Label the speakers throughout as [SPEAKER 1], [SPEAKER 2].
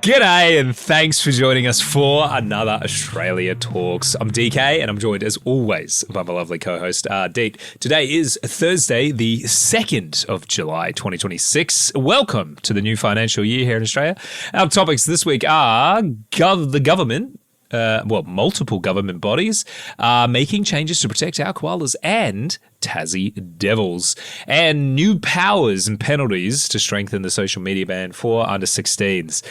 [SPEAKER 1] G'day and thanks for joining us for another Australia Talks. I'm DK and I'm joined as always by my lovely co-host Ardeet. Today is Thursday, the 2nd of July 2026. Welcome to the new financial year here in Australia. Our topics this week are the government, multiple government bodies are making changes to protect our koalas and Tassie Devils, and new powers and penalties to strengthen the social media ban for under 16s.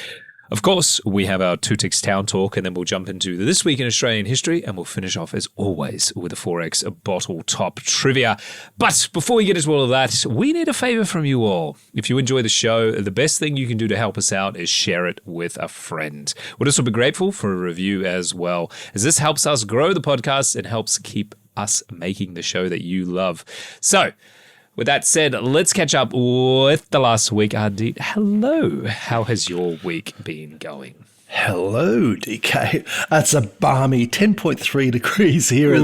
[SPEAKER 1] Of course, we have our Two Ticks Town Talk, and then we'll jump into This Week in Australian History, and we'll finish off, as always, with a 4X bottle top trivia. But before we get into all of that, we need a favour from you all. If you enjoy the show, the best thing you can do to help us out is share it with a friend. We'd also be grateful for a review as well, as this helps us grow the podcast and helps keep us making the show that you love. So, with that said, let's catch up with the last week. Ardeet, hello. How has your week been going?
[SPEAKER 2] Hello, DK. It's a balmy 10.3 degrees here at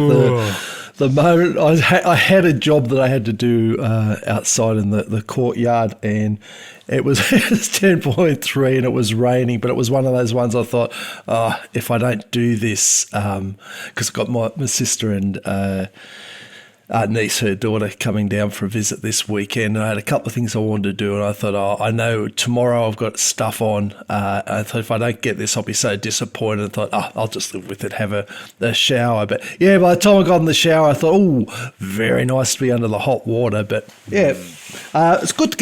[SPEAKER 2] the moment. I had a job that I had to do outside in the courtyard, and it was 10.3 and it was raining, but it was one of those ones I thought, if I don't do this, because I've got my sister and niece, her daughter, coming down for a visit this weekend, and I had a couple of things I wanted to do, and I thought, I know tomorrow I've got stuff on. I thought if I don't get this, I'll be so disappointed. I thought, I'll just live with it, have a shower. But yeah, by the time I got in the shower, I thought, very nice to be under the hot water. But yeah, it's good to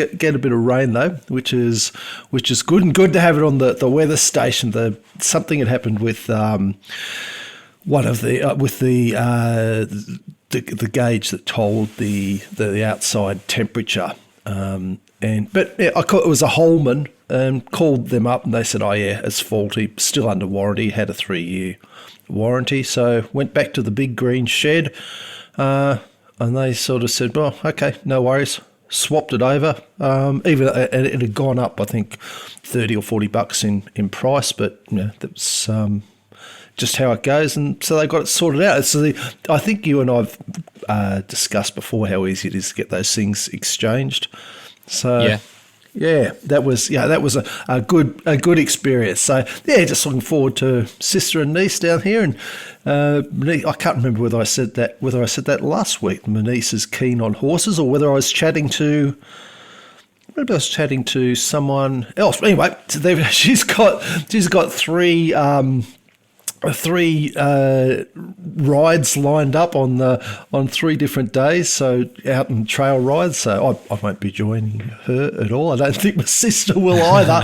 [SPEAKER 2] get a bit of rain though, which is good, and good to have it on the weather station. Something had happened with one of the gauge that told the outside temperature, but yeah, I called, it was a Holman, and called them up, and they said, it's faulty, still under warranty, had a 3-year warranty. So went back to the big green shed, and they sort of said, well, okay, no worries. Swapped it over. Even it had gone up, I think, $30 or $40 in price, but that's just how it goes, and so they got it sorted out. So I think you and I've discussed before how easy it is to get those things exchanged. So yeah, that was a good experience. So yeah, just looking forward to sister and niece down here, and I can't remember whether I said that last week. My niece is keen on horses, or whether I was chatting to. Maybe I was chatting to someone else. Anyway, she's got three rides lined up on 3 different days, so out and trail rides. So I won't be joining her at all. I don't think my sister will either.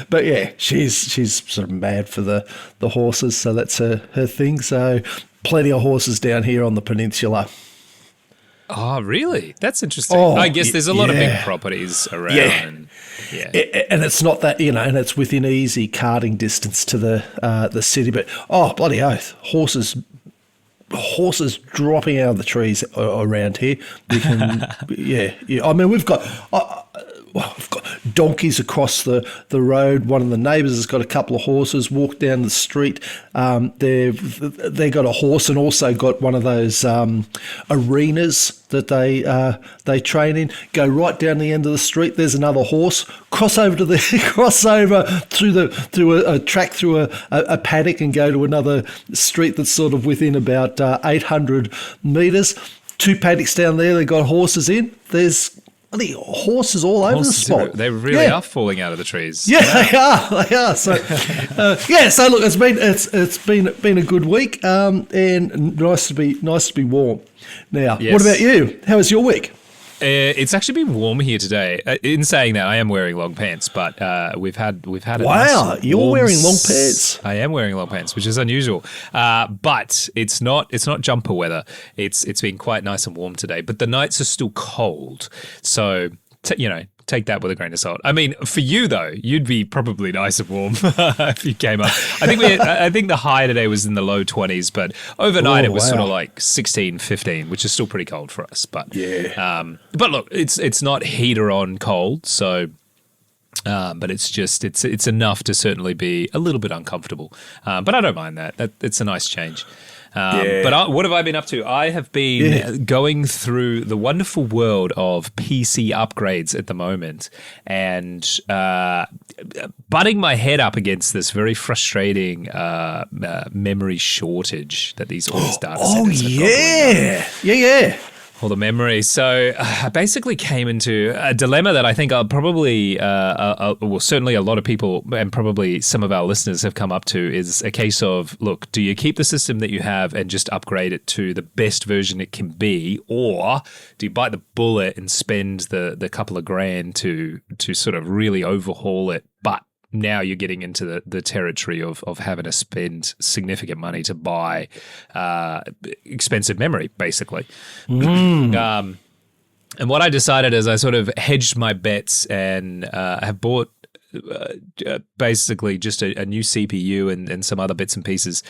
[SPEAKER 2] But yeah, she's sort of mad for the horses, so that's her thing. So plenty of horses down here on the peninsula.
[SPEAKER 1] Oh, really? That's interesting. I guess there's a lot of big properties around.
[SPEAKER 2] Yeah. And it's not that, and it's within easy carting distance to the city. But, bloody oath, horses dropping out of the trees around here. We can, yeah. I mean, we've got donkeys across the road. One of the neighbours has got a couple of horses. Walk down the street. They got a horse, and also got one of those arenas that they train in. Go right down the end of the street. There's another horse. Cross over through a track through a paddock, and go to another street that's sort of within about 800 metres. 2 paddocks down there. They got horses in. There's horses all over the spot.
[SPEAKER 1] They really are falling out of the trees.
[SPEAKER 2] Yeah, they are. So, so look, it's been a good week, and nice to be warm. Now, What about you? How was your week?
[SPEAKER 1] It's actually been warm here today. In saying that, I am wearing long pants, but we've had a nice
[SPEAKER 2] you're wearing long pants.
[SPEAKER 1] I am wearing long pants, which is unusual. But it's not jumper weather. It's been quite nice and warm today, but the nights are still cold. So take that with a grain of salt. I mean, for you though, you'd be probably nice and warm if you came up. I think the high today was in the low 20s, but overnight it was sort of like 16, 15, which is still pretty cold for us. But but look, it's not heater on cold, so. But it's enough to certainly be a little bit uncomfortable. But I don't mind that. It's a nice change. But what have I been up to? I have been going through the wonderful world of PC upgrades at the moment and butting my head up against this very frustrating memory shortage that these all these data centers have got. All the memory. So I basically came into a dilemma that I think I'll probably, well, certainly a lot of people and probably some of our listeners have come up to is a case of, look, do you keep the system that you have and just upgrade it to the best version it can be, or do you bite the bullet and spend the couple of grand to sort of really overhaul it, but now you're getting into the territory of having to spend significant money to buy expensive memory, basically. And what I decided is I sort of hedged my bets and have bought basically just a new CPU and some other bits and pieces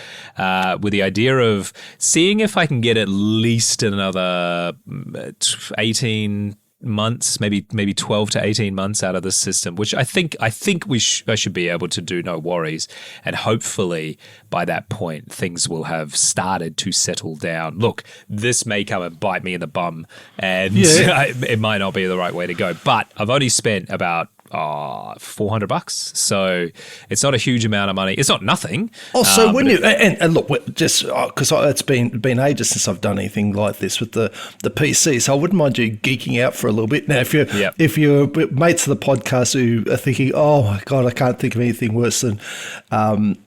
[SPEAKER 1] with the idea of seeing if I can get at least another 18 months, maybe 12 to 18 months out of this system, which I think I should be able to do, no worries. And hopefully by that point, things will have started to settle down. Look, this may come and bite me in the bum and it might not be the right way to go, but I've only spent about $400, so it's not a huge amount of money. It's not nothing.
[SPEAKER 2] Oh, so when you and look, just because it's been ages since I've done anything like this with the PC, so I wouldn't mind you geeking out for a little bit. Now, if you're mates of the podcast who are thinking, oh my god, I can't think of anything worse than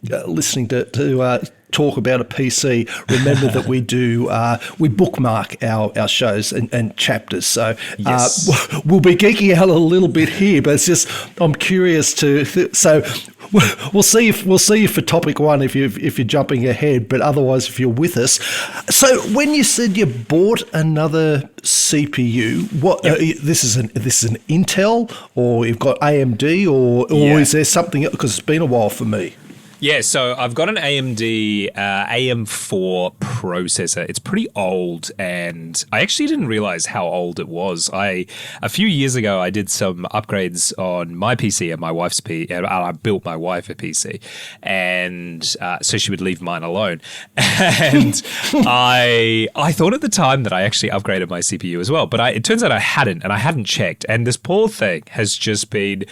[SPEAKER 2] listening to talk about a PC, remember that we bookmark our shows and chapters. So we'll be geeking out a little bit here, but it's just I'm curious so we'll see if for topic one if you're jumping ahead, but otherwise if you're with us. So when you said you bought another CPU, what this is an Intel, or you've got AMD, or is there something else? Because it's been a while for me.
[SPEAKER 1] Yeah, so I've got an AMD AM4 processor. It's pretty old, and I actually didn't realize how old it was. A few years ago, I did some upgrades on my PC and my wife's PC, and I built my wife a PC, and so she would leave mine alone. And I thought at the time that I actually upgraded my CPU as well, but it turns out I hadn't, and I hadn't checked. And this poor thing has just been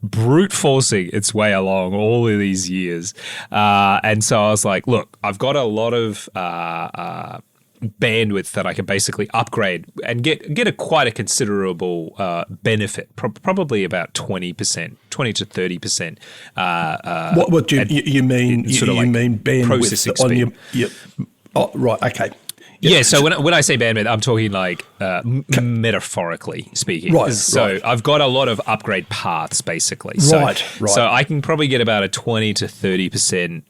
[SPEAKER 1] brute forcing its way along all of these years. And so I was like, look, I've got a lot of bandwidth that I can basically upgrade and get quite a considerable benefit, probably about 20%, 20 to 30%.
[SPEAKER 2] What do you mean? You mean bandwidth on your oh, right, okay.
[SPEAKER 1] Yeah, so when I say bandwidth, I'm talking like metaphorically speaking.
[SPEAKER 2] Right.
[SPEAKER 1] So I've got a lot of upgrade paths, basically.
[SPEAKER 2] Right.
[SPEAKER 1] So I can probably get about a 20 to 30%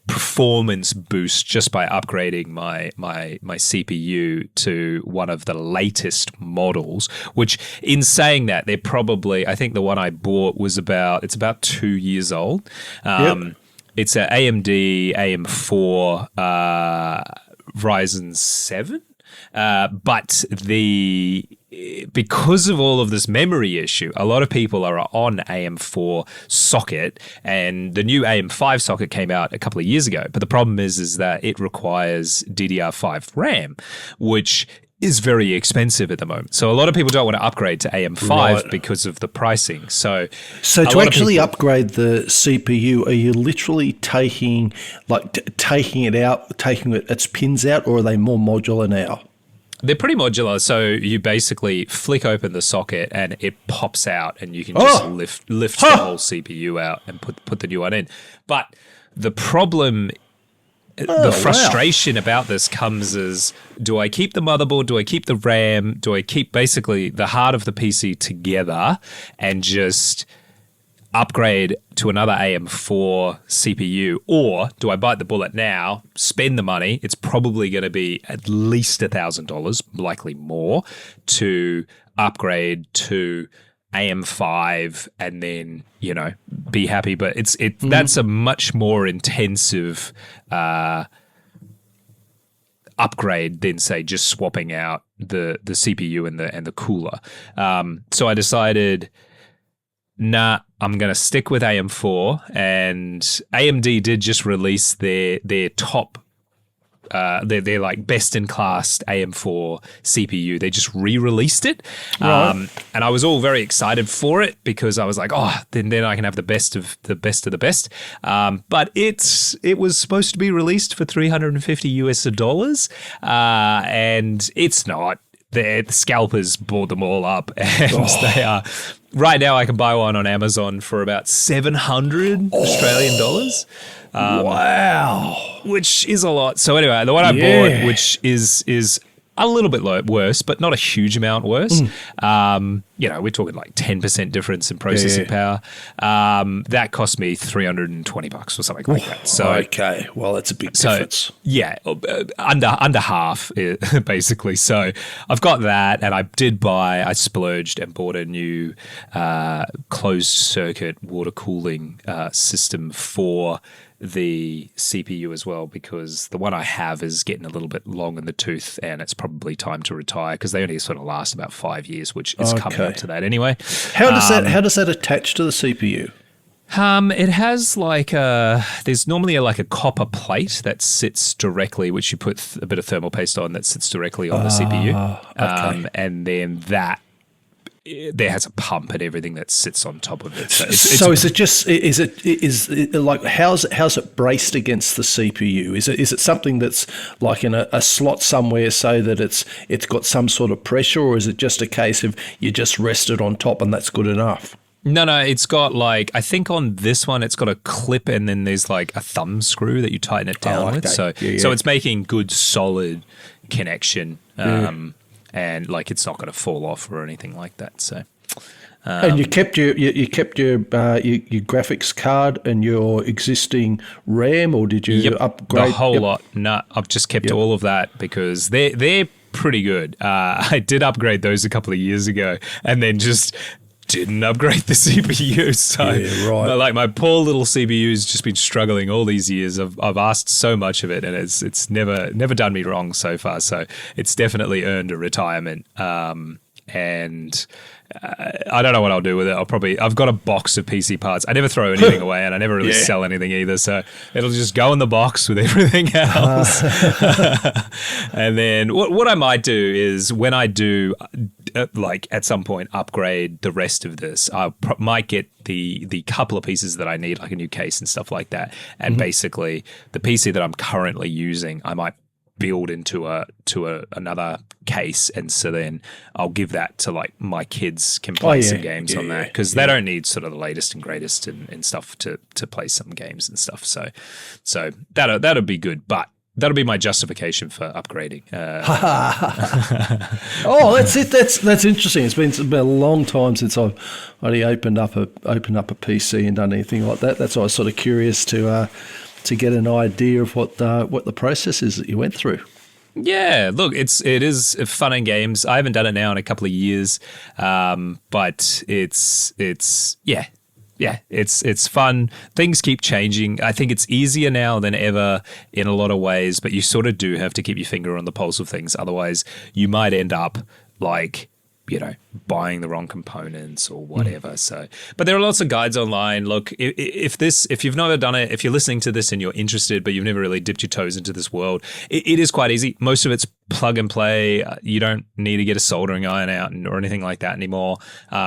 [SPEAKER 1] performance boost just by upgrading my CPU to one of the latest models, which in saying that, they're probably, I think the one I bought was about 2 years old. It's an AMD AM4 Ryzen 7, but because of all of this memory issue, a lot of people are on AM4 socket, and the new AM5 socket came out a couple of years ago. But the problem is that it requires DDR5 RAM, which is very expensive at the moment. So a lot of people don't want to upgrade to AM5 because of the pricing. So
[SPEAKER 2] to actually upgrade the CPU, are you literally taking it out, taking its pins out, or are they more modular now?
[SPEAKER 1] They're pretty modular. So you basically flick open the socket and it pops out, and you can just lift the whole CPU out and put the new one in. But the problem, the frustration about this comes as, do I keep the motherboard? Do I keep the RAM? Do I keep basically the heart of the PC together and just upgrade to another AM4 CPU? Or do I bite the bullet now, spend the money? It's probably going to be at least $1,000, likely more, to upgrade to AM5 and then, be happy. But that's a much more intensive upgrade than, say, just swapping out the CPU and the cooler. So I decided, nah, I'm going to stick with AM4, and AMD did just release their top they're like best in class AM4 CPU. They just re-released it,
[SPEAKER 2] Right.
[SPEAKER 1] and I was all very excited for it because I was like, oh, then I can have the best of the best of the best. But it was supposed to be released for $350, and it's not. The scalpers bought them all up, and they are right now. I can buy one on Amazon for about 700 Australian dollars.
[SPEAKER 2] Wow.
[SPEAKER 1] Which is a lot. So anyway, the one I bought, which is a little bit worse, but not a huge amount worse. We're talking like 10% difference in processing power. That cost me $320 or something like that. So
[SPEAKER 2] okay, well, that's a big difference.
[SPEAKER 1] Yeah, under half basically. So I've got that, and I splurged and bought a new closed circuit water cooling system for the CPU as well, because the one I have is getting a little bit long in the tooth, and it's probably time to retire because they only sort of last about 5 years, which is coming up to that anyway.
[SPEAKER 2] How does that attach to the CPU?
[SPEAKER 1] It has there's normally a copper plate that sits directly, which you put a bit of thermal paste on, that sits directly on the CPU, and then that. There has a pump and everything that sits on top of it. So
[SPEAKER 2] is it like how's it braced against the CPU? Is it something that's like in a slot somewhere so that it's got some sort of pressure, or is it just a case of you just rest it on top and that's good enough?
[SPEAKER 1] No, it's got I think on this one it's got a clip, and then there's like a thumb screw that you tighten it down with. So it's making good solid connection. And it's not going to fall off or anything like that. So,
[SPEAKER 2] and you kept your graphics card and your existing RAM, or did you upgrade
[SPEAKER 1] the whole lot? No, I've just kept all of that because they're pretty good. I did upgrade those a couple of years ago, and then just didn't upgrade the CPU. So my poor little CPU has just been struggling all these years. I've asked so much of it, and it's never done me wrong so far. So it's definitely earned a retirement. And I don't know what I'll do with it. I've got a box of PC parts. I never throw anything away, and I never really sell anything either. So it'll just go in the box with everything else. And then what I might do is when I do, at some point, upgrade the rest of this, I might get the couple of pieces that I need, like a new case and stuff like that. And basically, the PC that I'm currently using, I might build into another case, and so then I'll give that to my kids can play some games on that, because they don't need sort of the latest and greatest and stuff to play some games and stuff. So that'll be good, but that'll be my justification for upgrading.
[SPEAKER 2] Oh, that's it. That's interesting. It's been a long time since I've only opened up a PC and done anything like that. That's why I was sort of curious to get an idea of what the process is that you went through.
[SPEAKER 1] Yeah, look, it is fun and games. I haven't done it now in a couple of years, but it's fun. Things keep changing. I think it's easier now than ever in a lot of ways, but you sort of do have to keep your finger on the pulse of things. Otherwise, you might end up buying the wrong components or whatever. So, but there are lots of guides online. Look, if you've never done it, if you're listening to this and you're interested, but you've never really dipped your toes into this world, it is quite easy. Most of it's plug and play. You don't need to get a soldering iron out or anything like that anymore,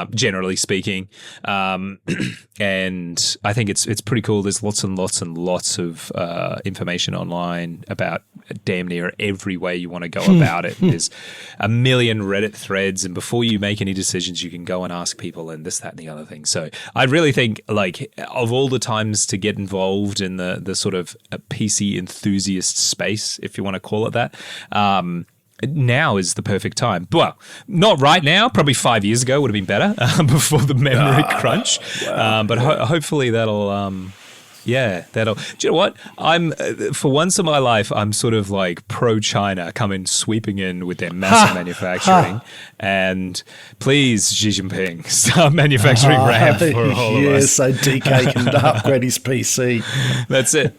[SPEAKER 1] generally speaking. And I think it's pretty cool. There's lots and lots and lots of information online about damn near every way you want to go about it. There's a million Reddit threads, and before you make any decisions, you can go and ask people and this, that, and the other thing. So I really think, of all the times to get involved in the sort of PC enthusiast space, if you want to call it that, now is the perfect time. Well, not right now. Probably 5 years ago would have been better before the memory crunch. Wow. But hopefully that'll. Do you know what? I'm for once in my life, I'm sort of pro-China, coming sweeping in with their massive manufacturing, and please, Xi Jinping, start manufacturing RAM for all of us.
[SPEAKER 2] Yes, so DK can upgrade his PC.
[SPEAKER 1] That's it.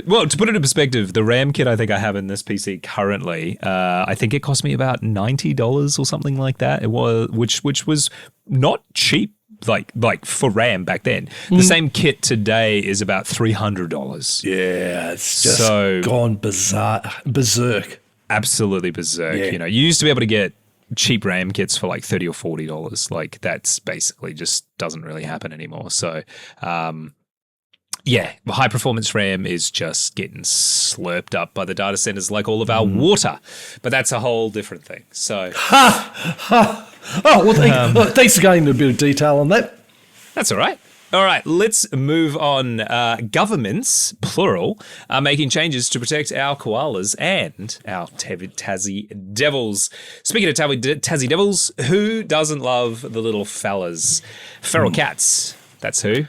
[SPEAKER 1] Well, to put it in perspective, the RAM kit I think I have in this PC currently, I think it cost me about $90 or something like that. It was, which was not cheap like for RAM back then. The same kit today is about $300.
[SPEAKER 2] Yeah, it's just gone berserk.
[SPEAKER 1] Absolutely berserk.
[SPEAKER 2] Yeah.
[SPEAKER 1] You know, you used to be able to get cheap RAM kits for like $30 or $40. Like that's basically just doesn't really happen anymore. So, yeah, high performance RAM is just getting slurped up by the data centers like all of our water. But that's a whole different thing. So,
[SPEAKER 2] Thanks for going into a bit of detail on that.
[SPEAKER 1] that's all right. All right, let's move on. Governments, plural, are making changes to protect our koalas and our Tassie Devils. Speaking of Tassie Devils, who doesn't love the little fellas? Feral cats, that's who.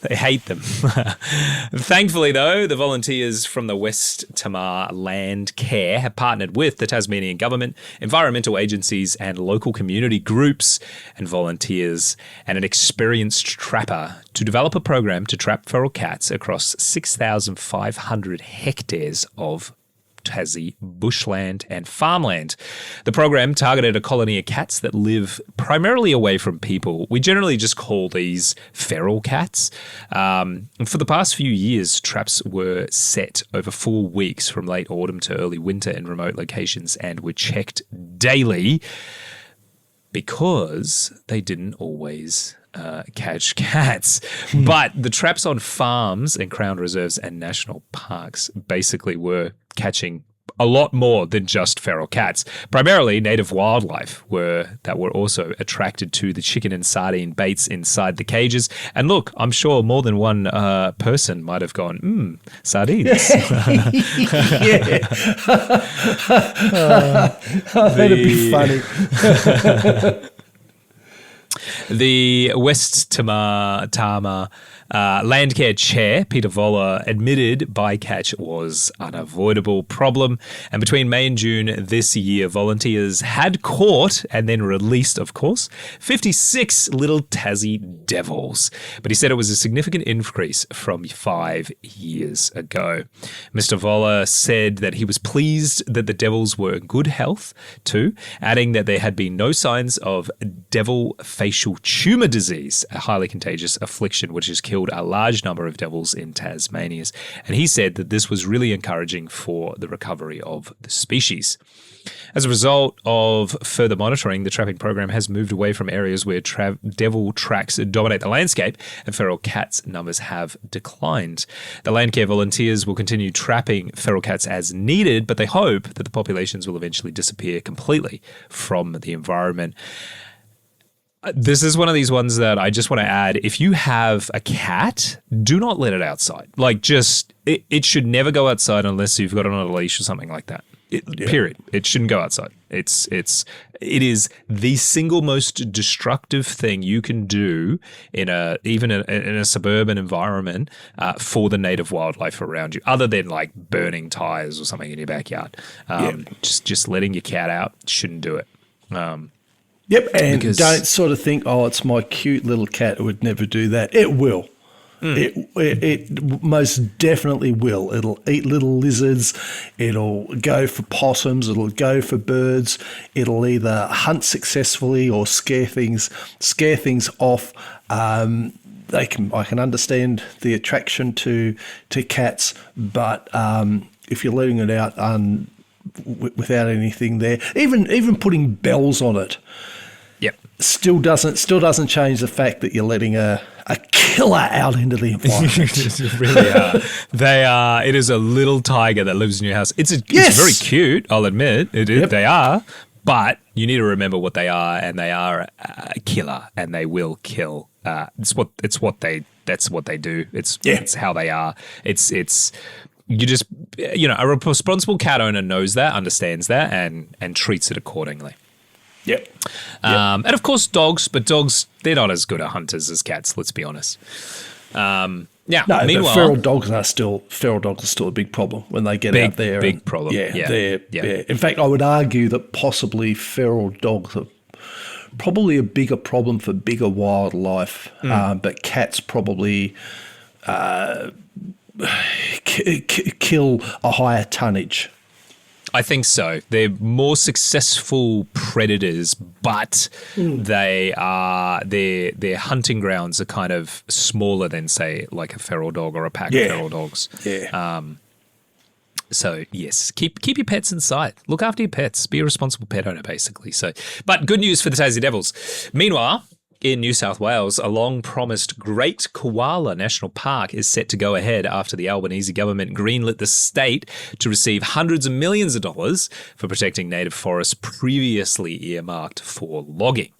[SPEAKER 1] They hate them. Thankfully, though, the volunteers from the West Tamar Land Care have partnered with the Tasmanian government, environmental agencies and local community groups and volunteers and an experienced trapper to develop a program to trap feral cats across 6,500 hectares of Tassie bushland and farmland. The program targeted a colony of cats that live primarily away from people. We generally just call these feral cats. For the past few years, traps were set over 4 weeks from late autumn to early winter in remote locations and were checked daily because they didn't always catch cats. But the traps on farms and crown reserves and national parks basically were catching a lot more than just feral cats. Primarily native wildlife that were also attracted to the chicken and sardine baits inside the cages. And look, I'm sure more than one person might have gone, sardines.
[SPEAKER 2] Yeah. That'd be funny.
[SPEAKER 1] The West Tamar Landcare Chair, Peter Voller, admitted bycatch was an unavoidable problem. And between May and June this year, volunteers had caught and then released, of course, 56 little Tassie Devils. But he said it was a significant increase from 5 years ago. Mr. Voller said that he was pleased that the Devils were in good health too, adding that there had been no signs of devil facial tumor disease, a highly contagious affliction which has killed a large number of devils in Tasmania. And he said that this was really encouraging for the recovery of the species. As a result of further monitoring, the trapping program has moved away from areas where devil tracks dominate the landscape and feral cats numbers have declined. The Landcare volunteers will continue trapping feral cats as needed, but they hope that the populations will eventually disappear completely from the environment. This is one of these ones that I just want to add. If you have a cat, do not let it outside. Like, it should never go outside unless you've got it on a leash or something like that. Period. It shouldn't go outside. It is the single most destructive thing you can do even in a suburban environment for the native wildlife around you, other than like burning tires or something in your backyard. Just letting your cat out shouldn't do it.
[SPEAKER 2] Yep, and don't sort of think, it's my cute little cat. It would never do that. It will. It most definitely will. It'll eat little lizards. It'll go for possums. It'll go for birds. It'll either hunt successfully or scare things off. I can understand the attraction to cats, but if you're letting it out without anything there, even putting bells on it, still doesn't change the fact that you're letting a killer out into the environment.
[SPEAKER 1] Really are. They are. It is a little tiger that lives in your house. It's very cute, I'll admit. It is. Yep. They are. But you need to remember what they are, and they are a killer, and they will kill. That's what they do. It's how they are. You just, a responsible cat owner knows that, understands that, and treats it accordingly.
[SPEAKER 2] Yep.
[SPEAKER 1] And of course dogs, but dogs, they're not as good at hunters as cats, let's be honest. Meanwhile,
[SPEAKER 2] but feral dogs are still a big problem when they get out there.
[SPEAKER 1] Big problem.
[SPEAKER 2] Yeah. In fact, I would argue that possibly feral dogs are probably a bigger problem for bigger wildlife, but cats probably kill a higher tonnage.
[SPEAKER 1] I think so. They're more successful predators, but their hunting grounds are kind of smaller than, say, like a feral dog or a pack of feral dogs.
[SPEAKER 2] Yeah.
[SPEAKER 1] So yes, keep your pets inside. Look after your pets. Be a responsible pet owner, basically. So, but good news for the Tassie Devils. Meanwhile, in New South Wales, a long-promised Great Koala National Park is set to go ahead after the Albanese government greenlit the state to receive hundreds of millions of dollars for protecting native forests previously earmarked for logging.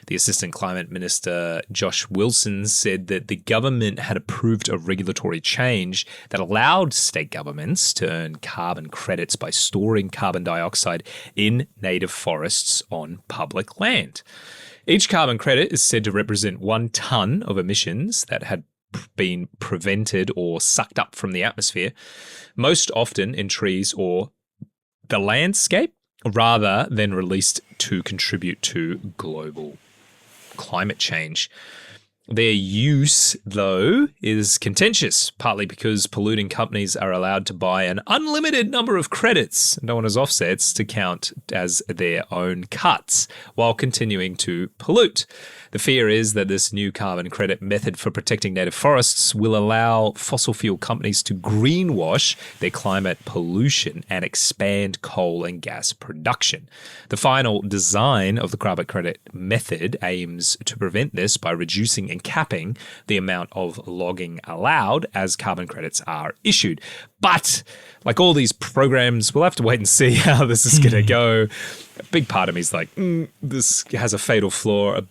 [SPEAKER 1] The Assistant Climate Minister, Josh Wilson, said that the government had approved a regulatory change that allowed state governments to earn carbon credits by storing carbon dioxide in native forests on public land. Each carbon credit is said to represent 1 tonne of emissions that had been prevented or sucked up from the atmosphere, most often in trees or the landscape, rather than released to contribute to global climate change. Their use, though, is contentious, partly because polluting companies are allowed to buy an unlimited number of credits, known as offsets, to count as their own cuts, while continuing to pollute. The fear is that this new carbon credit method for protecting native forests will allow fossil fuel companies to greenwash their climate pollution and expand coal and gas production. The final design of the carbon credit method aims to prevent this by reducing and capping the amount of logging allowed as carbon credits are issued. But like all these programs, we'll have to wait and see how this is going to go. A big part of me is like, this has a fatal flaw, a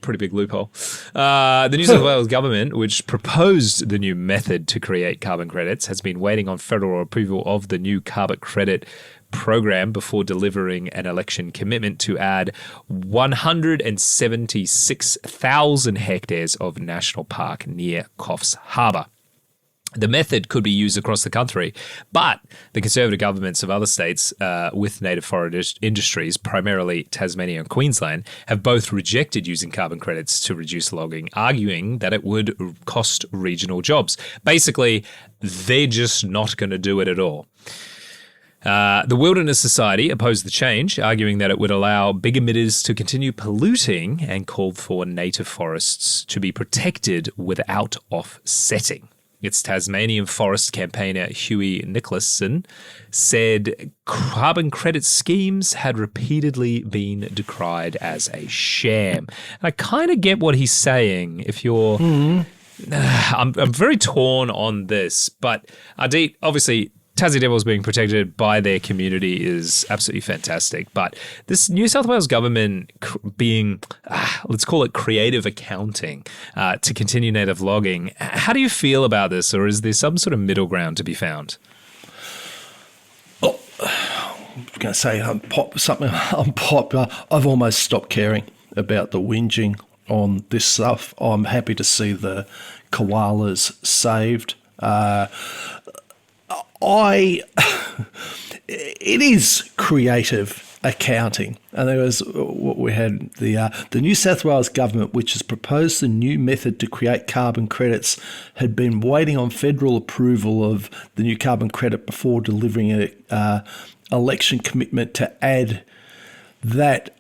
[SPEAKER 1] pretty big loophole. The New South Wales government, which proposed the new method to create carbon credits, has been waiting on federal approval of the new carbon credit program before delivering an election commitment to add 176,000 hectares of national park near Coffs Harbour. The method could be used across the country, but the Conservative governments of other states with native forest industries, primarily Tasmania and Queensland, have both rejected using carbon credits to reduce logging, arguing that it would cost regional jobs. Basically, they're just not going to do it at all. The Wilderness Society opposed the change, arguing that it would allow big emitters to continue polluting and called for native forests to be protected without offsetting. Its Tasmanian forest campaigner Huey Nicholson said carbon credit schemes had repeatedly been decried as a sham. And I kind of get what he's saying. If you're, I'm very torn on this, but Ardeet, obviously, Tassie Devils being protected by their community is absolutely fantastic. But this New South Wales government being, let's call it creative accounting to continue native logging, how do you feel about this? Or is there some sort of middle ground to be found?
[SPEAKER 2] Oh, I'm going to say something unpopular. I've almost stopped caring about the whinging on this stuff. I'm happy to see the koalas saved. It is creative accounting, and there was what we had the New South Wales government, which has proposed a new method to create carbon credits, had been waiting on federal approval of the new carbon credit before delivering an election commitment to add that.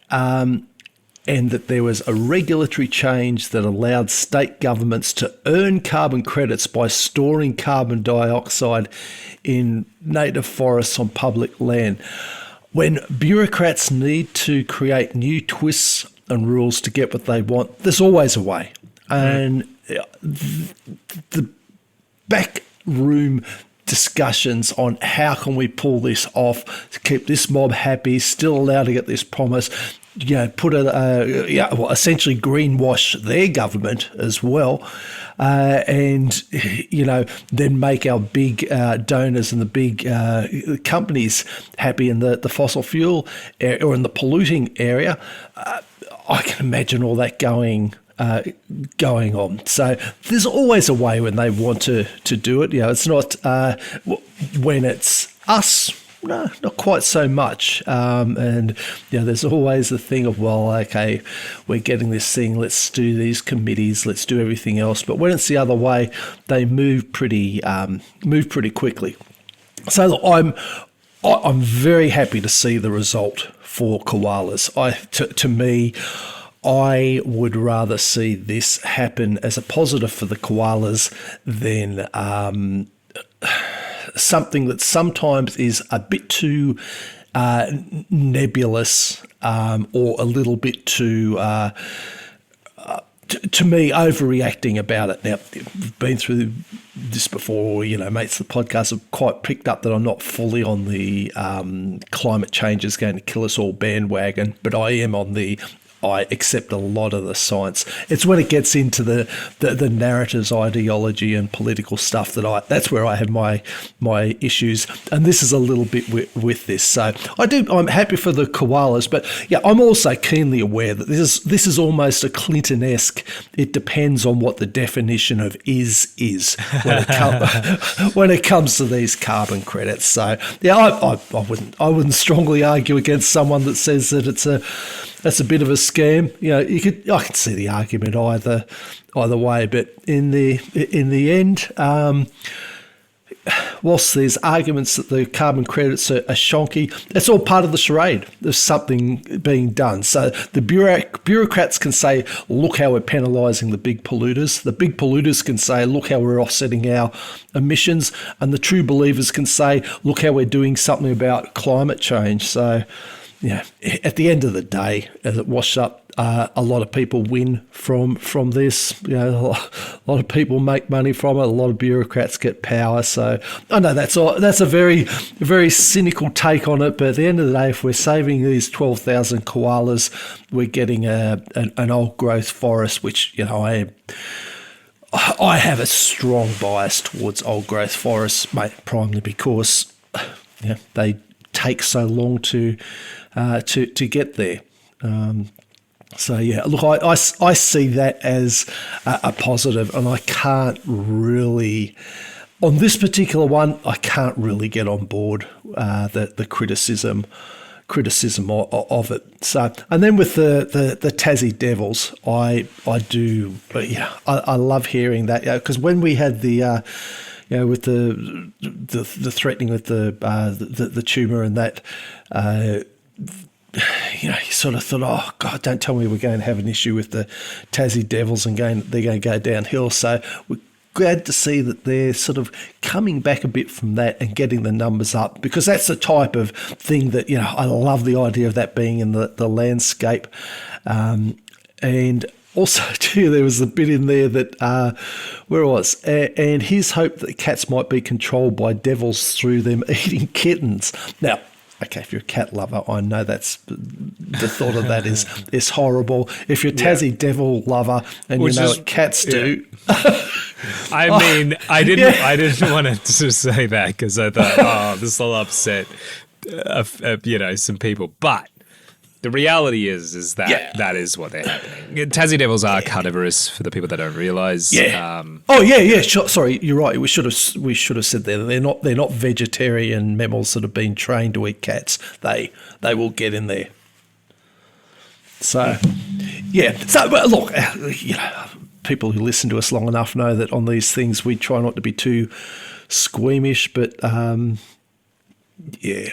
[SPEAKER 2] And that there was a regulatory change that allowed state governments to earn carbon credits by storing carbon dioxide in native forests on public land. When bureaucrats need to create new twists and rules to get what they want, there's always a way. And the backroom discussions on how can we pull this off to keep this mob happy, still allowed to get this promise, essentially greenwash their government as well, and then make our big donors and the big companies happy in the fossil fuel or in the polluting area. I can imagine all that going on. So there's always a way when they want to do it. It's not when it's us. No, not quite so much. And there's always the thing of, well, okay, we're getting this thing, let's do these committees, let's do everything else. But when it's the other way, they move pretty quickly. So look, I'm very happy to see the result for koalas. To me, I would rather see this happen as a positive for the koalas than something that sometimes is a bit too nebulous or a little bit too, to me, overreacting about it. Now, we've been through this before, mates, the podcast have quite picked up that I'm not fully on the climate change is going to kill us all bandwagon, but I am on the I accept a lot of the science. It's when it gets into the narratives, ideology, and political stuff that's where I have my issues. And this is a little bit with this. So I'm happy for the koalas, but yeah, I'm also keenly aware that this is almost a Clinton-esque. It depends on what the definition of is when it comes to these carbon credits. So yeah, I wouldn't strongly argue against someone that says that that's a bit of a scam. I can see the argument either way, but in the end, whilst there's arguments that the carbon credits are shonky, it's all part of the charade. There's something being done. So the bureaucrats can say, look how we're penalising the big polluters. The big polluters can say, look how we're offsetting our emissions. And the true believers can say, look how we're doing something about climate change. So at the end of the day, as it washed up, a lot of people win from this. A lot of people make money from it. A lot of bureaucrats get power. So I know that's a very, very cynical take on it. But at the end of the day, if we're saving these 12,000 koalas, we're getting an old growth forest, which I have a strong bias towards old growth forests, mate, primarily because they take so long to get there. So yeah, look, I see that as a positive, and I can't really, on this particular one, I can't really get on board the criticism of it. So, and then with the Tassie Devils, I do, I love hearing that, because when we had the with the threatening with the tumour and that, you sort of thought, oh God, don't tell me we're going to have an issue with the Tassie Devils and they're going to go downhill. So we're glad to see that they're sort of coming back a bit from that and getting the numbers up, because that's the type of thing that, I love the idea of that being in the landscape. And also, too, there was a bit in there that, where it was, and his hope that cats might be controlled by devils through them eating kittens. Now, okay, if you're a cat lover, I know that's the thought of that is horrible. If you're a Tassie devil lover and you know what cats do.
[SPEAKER 1] I mean, I didn't want to say that because I thought, this will upset, some people, but. The reality is that that is what they're happening. Tassie Devils are carnivorous, for the people that don't realise.
[SPEAKER 2] Yeah. Sure. Sorry, you're right. We should have said that they're not vegetarian mammals that have been trained to eat cats. They will get in there. So, yeah. So look, people who listen to us long enough know that on these things we try not to be too squeamish, but yeah.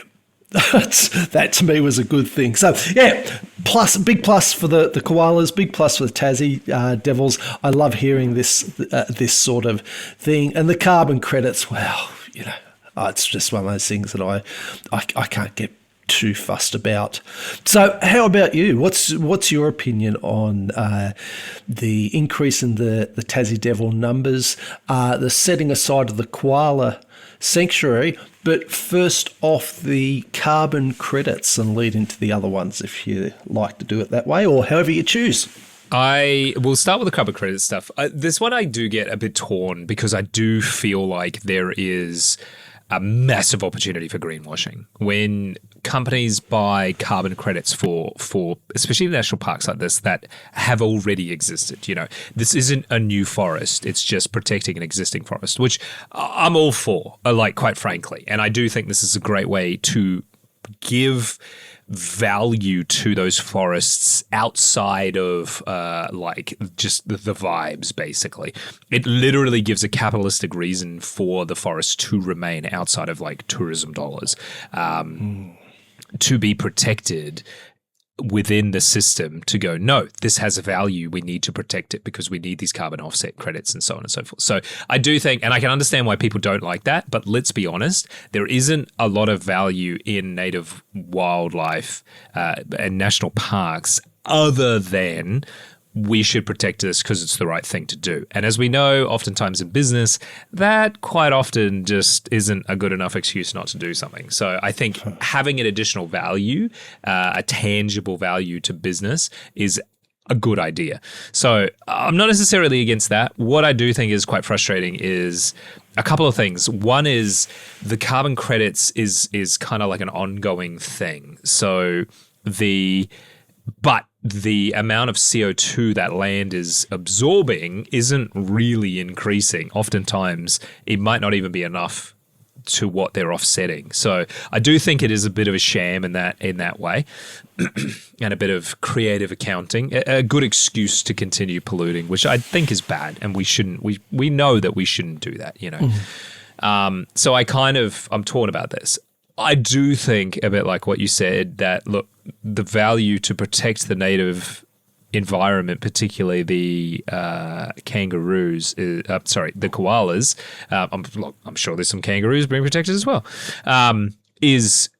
[SPEAKER 2] That to me was a good thing. So yeah, big plus for the koalas, big plus for the Tassie Devils. I love hearing this sort of thing, and the carbon credits. Well, it's just one of those things that I can't get too fussed about. So how about you? What's your opinion on the increase in the Tassie Devil numbers, the setting aside of the koala sanctuary, but first off the carbon credits and lead into the other ones if you like to do it that way, or however you choose?
[SPEAKER 1] I will start with the carbon credit stuff. This one I do get a bit torn because I do feel like there is a massive opportunity for greenwashing when companies buy carbon credits for especially national parks like this that have already existed. This isn't a new forest. It's just protecting an existing forest, which I'm all for, quite frankly. And I do think this is a great way to give value to those forests outside of like just the vibes, basically. It literally gives a capitalistic reason for the forest to remain outside of like tourism dollars, to be protected within the system, to go, no, this has a value, we need to protect it because we need these carbon offset credits and so on and so forth. So I do think, and I can understand why people don't like that, but let's be honest, there isn't a lot of value in native wildlife and national parks other than we should protect this because it's the right thing to do. And as we know, oftentimes in business, that quite often just isn't a good enough excuse not to do something. So I think having an additional value, a tangible value to business is a good idea. So I'm not necessarily against that. What I do think is quite frustrating is a couple of things. One is the carbon credits is kind of like an ongoing thing. So the amount of CO2 that land is absorbing isn't really increasing. Oftentimes, it might not even be enough to what they're offsetting. So I do think it is a bit of a sham in that way, and a bit of creative accounting, a good excuse to continue polluting, which I think is bad, and we shouldn't. We know that we shouldn't do that, you know. So I'm torn about this. I do think a bit like what you said, that look, the value to protect the native environment, particularly the kangaroos, the koalas. I'm sure there's some kangaroos being protected as well. Is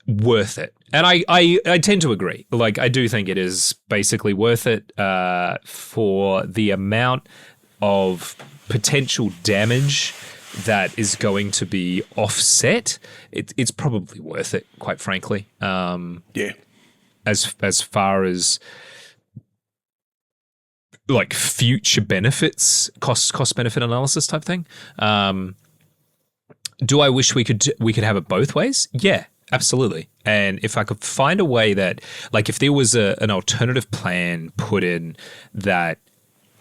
[SPEAKER 1] worth it, and I tend to agree. Like, I do think it is basically worth it for the amount of potential damage that is going to be offset. It's probably worth it, quite frankly.
[SPEAKER 2] Yeah.
[SPEAKER 1] As far as like future benefits, cost benefit analysis type thing. Do I wish we could have it both ways? Yeah, absolutely. And if I could find a way that, like, if there was an alternative plan put in that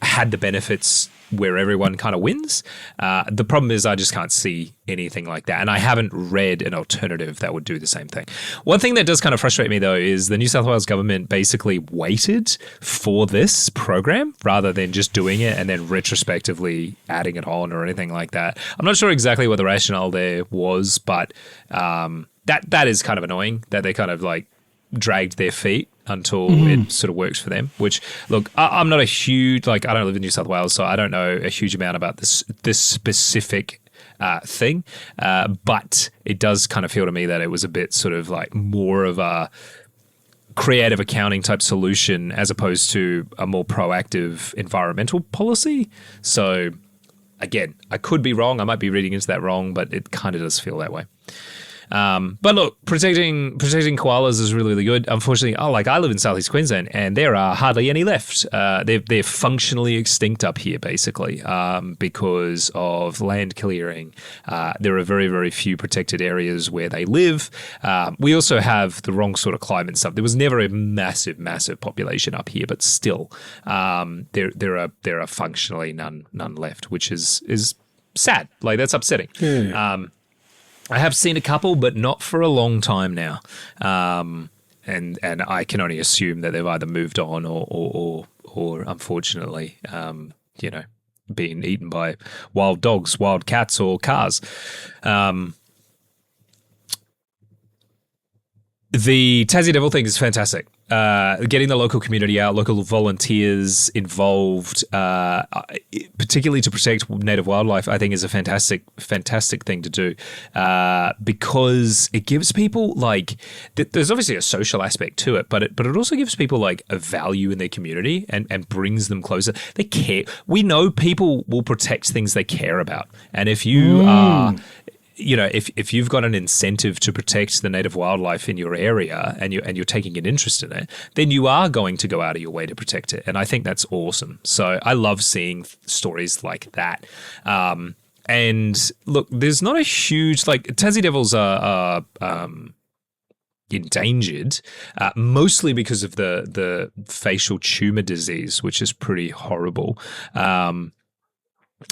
[SPEAKER 1] had the benefits where everyone kind of wins. The problem is I just can't see anything like that. And I haven't read an alternative that would do the same thing. One thing that does kind of frustrate me, though, is the New South Wales government basically waited for this program rather than just doing it and then retrospectively adding it on or anything like that. I'm not sure exactly what the rationale there was, but that is kind of annoying that they kind of like dragged their feet until it sort of works for them, which, look, I'm not a huge, like, I don't live in New South Wales, so I don't know a huge amount about this specific thing, but it does kind of feel to me that it was a bit sort of like more of a creative accounting type solution as opposed to a more proactive environmental policy. So again, I could be wrong. I might be reading into that wrong, but it kind of does feel that way. But look, protecting koalas is really, really good. Unfortunately, I live in Southeast Queensland, and there are hardly any left. They're functionally extinct up here, basically, because of land clearing. There are very, very few protected areas where they live. We also have the wrong sort of climate and stuff. There was never a massive, massive population up here, but still, there are functionally none left, which is sad. Like, that's upsetting. Yeah. I have seen a couple, but not for a long time now, and I can only assume that they've either moved on or unfortunately, being eaten by wild dogs, wild cats, or cars. The Tassie Devil thing is fantastic. Getting the local community out, local volunteers involved, particularly to protect native wildlife, I think is a fantastic thing to do, because it gives people, like, there's obviously a social aspect to it, but it also gives people like a value in their community and brings them closer. They care. We know people will protect things they care about, and if you are, if you've got an incentive to protect the native wildlife in your area and you're taking an interest in it, then you are going to go out of your way to protect it. And I think that's awesome. So I love seeing stories like that. And look, there's not a huge, like, Tassie devils are endangered, mostly because of the facial tumor disease, which is pretty horrible.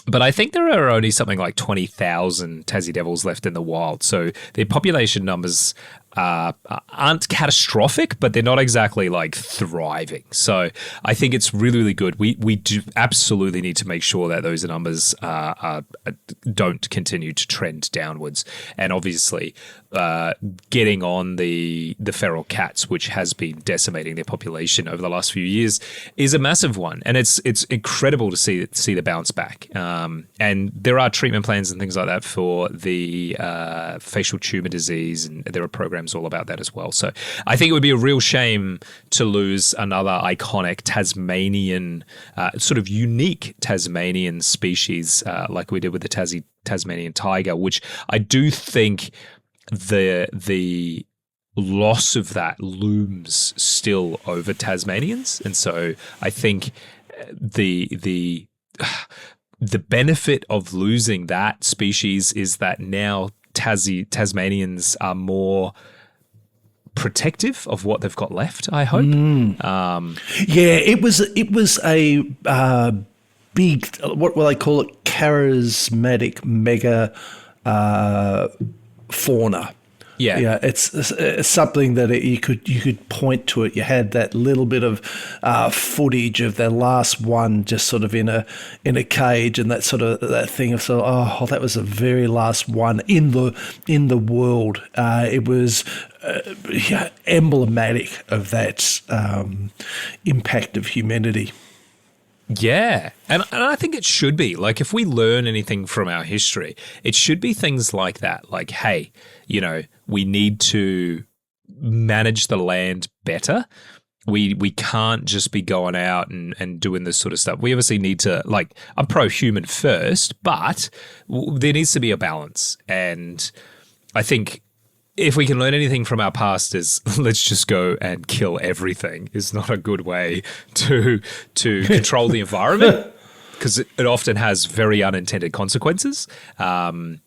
[SPEAKER 1] But I think there are only something like 20,000 Tassie devils left in the wild. So their population numbers aren't catastrophic, but they're not exactly like thriving. So I think it's really, really good. We do absolutely need to make sure that those numbers don't continue to trend downwards. And obviously, getting on the feral cats, which has been decimating their population over the last few years, is a massive one. And it's incredible to see the bounce back. And there are treatment plans and things like that for the facial tumor disease, and there are programs all about that as well. So I think it would be a real shame to lose another iconic Tasmanian, sort of unique Tasmanian species like we did with the Tasmanian tiger, which I do think the loss of that looms still over Tasmanians. And so I think the benefit of losing that species is that now Tasmanians are more protective of what they've got left, I hope.
[SPEAKER 2] It was a big, what will they call it, charismatic mega fauna. Yeah, it's something that you could point to it. You had that little bit of footage of their last one, just sort of in a cage, and that sort of that thing of sort of, that was the very last one in the world. It was emblematic of that impact of humanity.
[SPEAKER 1] Yeah, and I think it should be. Like, if we learn anything from our history, it should be things like that. Like, hey, we need to manage the land better. We can't just be going out and doing this sort of stuff. We obviously need to, like, I'm pro-human first, but there needs to be a balance. And I think if we can learn anything from our past is let's just go and kill everything is not a good way to control the environment, because it often has very unintended consequences. And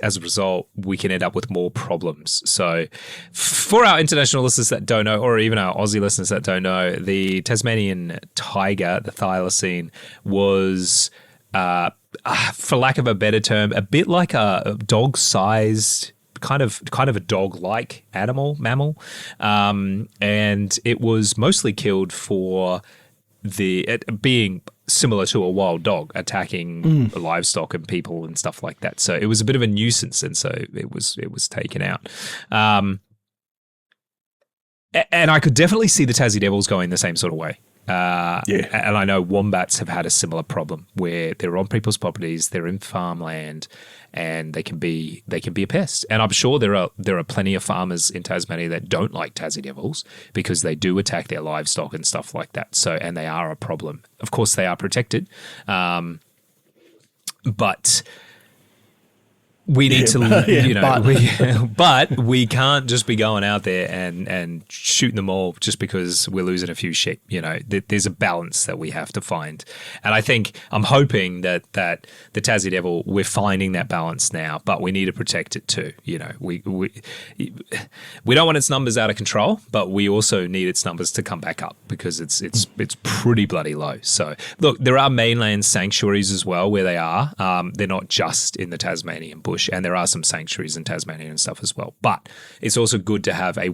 [SPEAKER 1] as a result, we can end up with more problems. So for our international listeners that don't know, or even our Aussie listeners that don't know, the Tasmanian tiger, the thylacine, was, for lack of a better term, a bit like a dog-sized, kind of a dog-like mammal, and it was mostly killed for it being similar to a wild dog attacking livestock and people and stuff like that. So it was a bit of a nuisance, and so it was taken out. And I could definitely see the Tassie Devils going the same sort of way. And I know wombats have had a similar problem where they're on people's properties, they're in farmland, and they can be a pest. And I'm sure there are plenty of farmers in Tasmania that don't like Tassie Devils because they do attack their livestock and stuff like that. So, and they are a problem. Of course, they are protected, but we need but we can't just be going out there and shooting them all just because we're losing a few sheep. There's a balance that we have to find. And I think I'm hoping that the Tassie Devil, we're finding that balance now, but we need to protect it too. We don't want its numbers out of control, but we also need its numbers to come back up because it's pretty bloody low. So look, there are mainland sanctuaries as well where they are. They're not just in the Tasmanian bush. And there are some sanctuaries in Tasmania and stuff as well. But it's also good to have a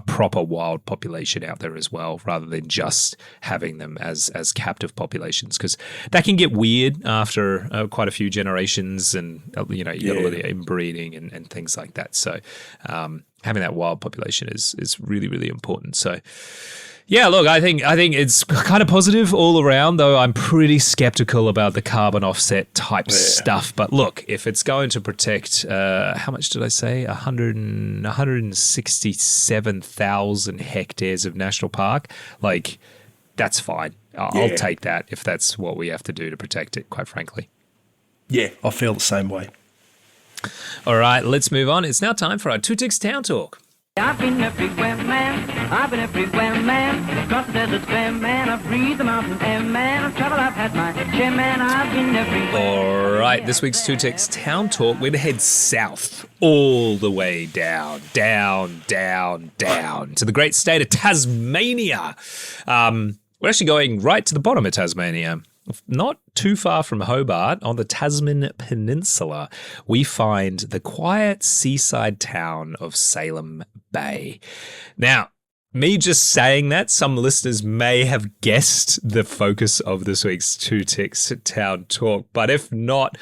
[SPEAKER 1] proper wild population out there as well, rather than just having them as captive populations, because that can get weird after quite a few generations, and you got all the inbreeding and things like that. So having that wild population is really, really important. So yeah, look, I think it's kind of positive all around, though I'm pretty skeptical about the carbon offset type stuff. But look, if it's going to protect, how much did I say? 167,000 hectares of national park, like, that's fine. I'll take that if that's what we have to do to protect it, quite frankly.
[SPEAKER 2] Yeah, I feel the same way.
[SPEAKER 1] All right, let's move on. It's now time for our Two Ticks Town Talk.
[SPEAKER 3] I've been everywhere, man. I've been everywhere, man. Across the desert, fair man. I've breathed the mountain air, man. I've traveled, I've had my share, man. I've been everywhere.
[SPEAKER 1] All right, this week's Two Ticks Town Talk, we're going to head south, all the way down to the great state of Tasmania. We're actually going right to the bottom of Tasmania. not too far from Hobart, on the Tasman Peninsula, we find the quiet seaside town of Salem Bay. Now, me just saying that, some listeners may have guessed the focus of this week's Two Ticks Town Talk, but if not,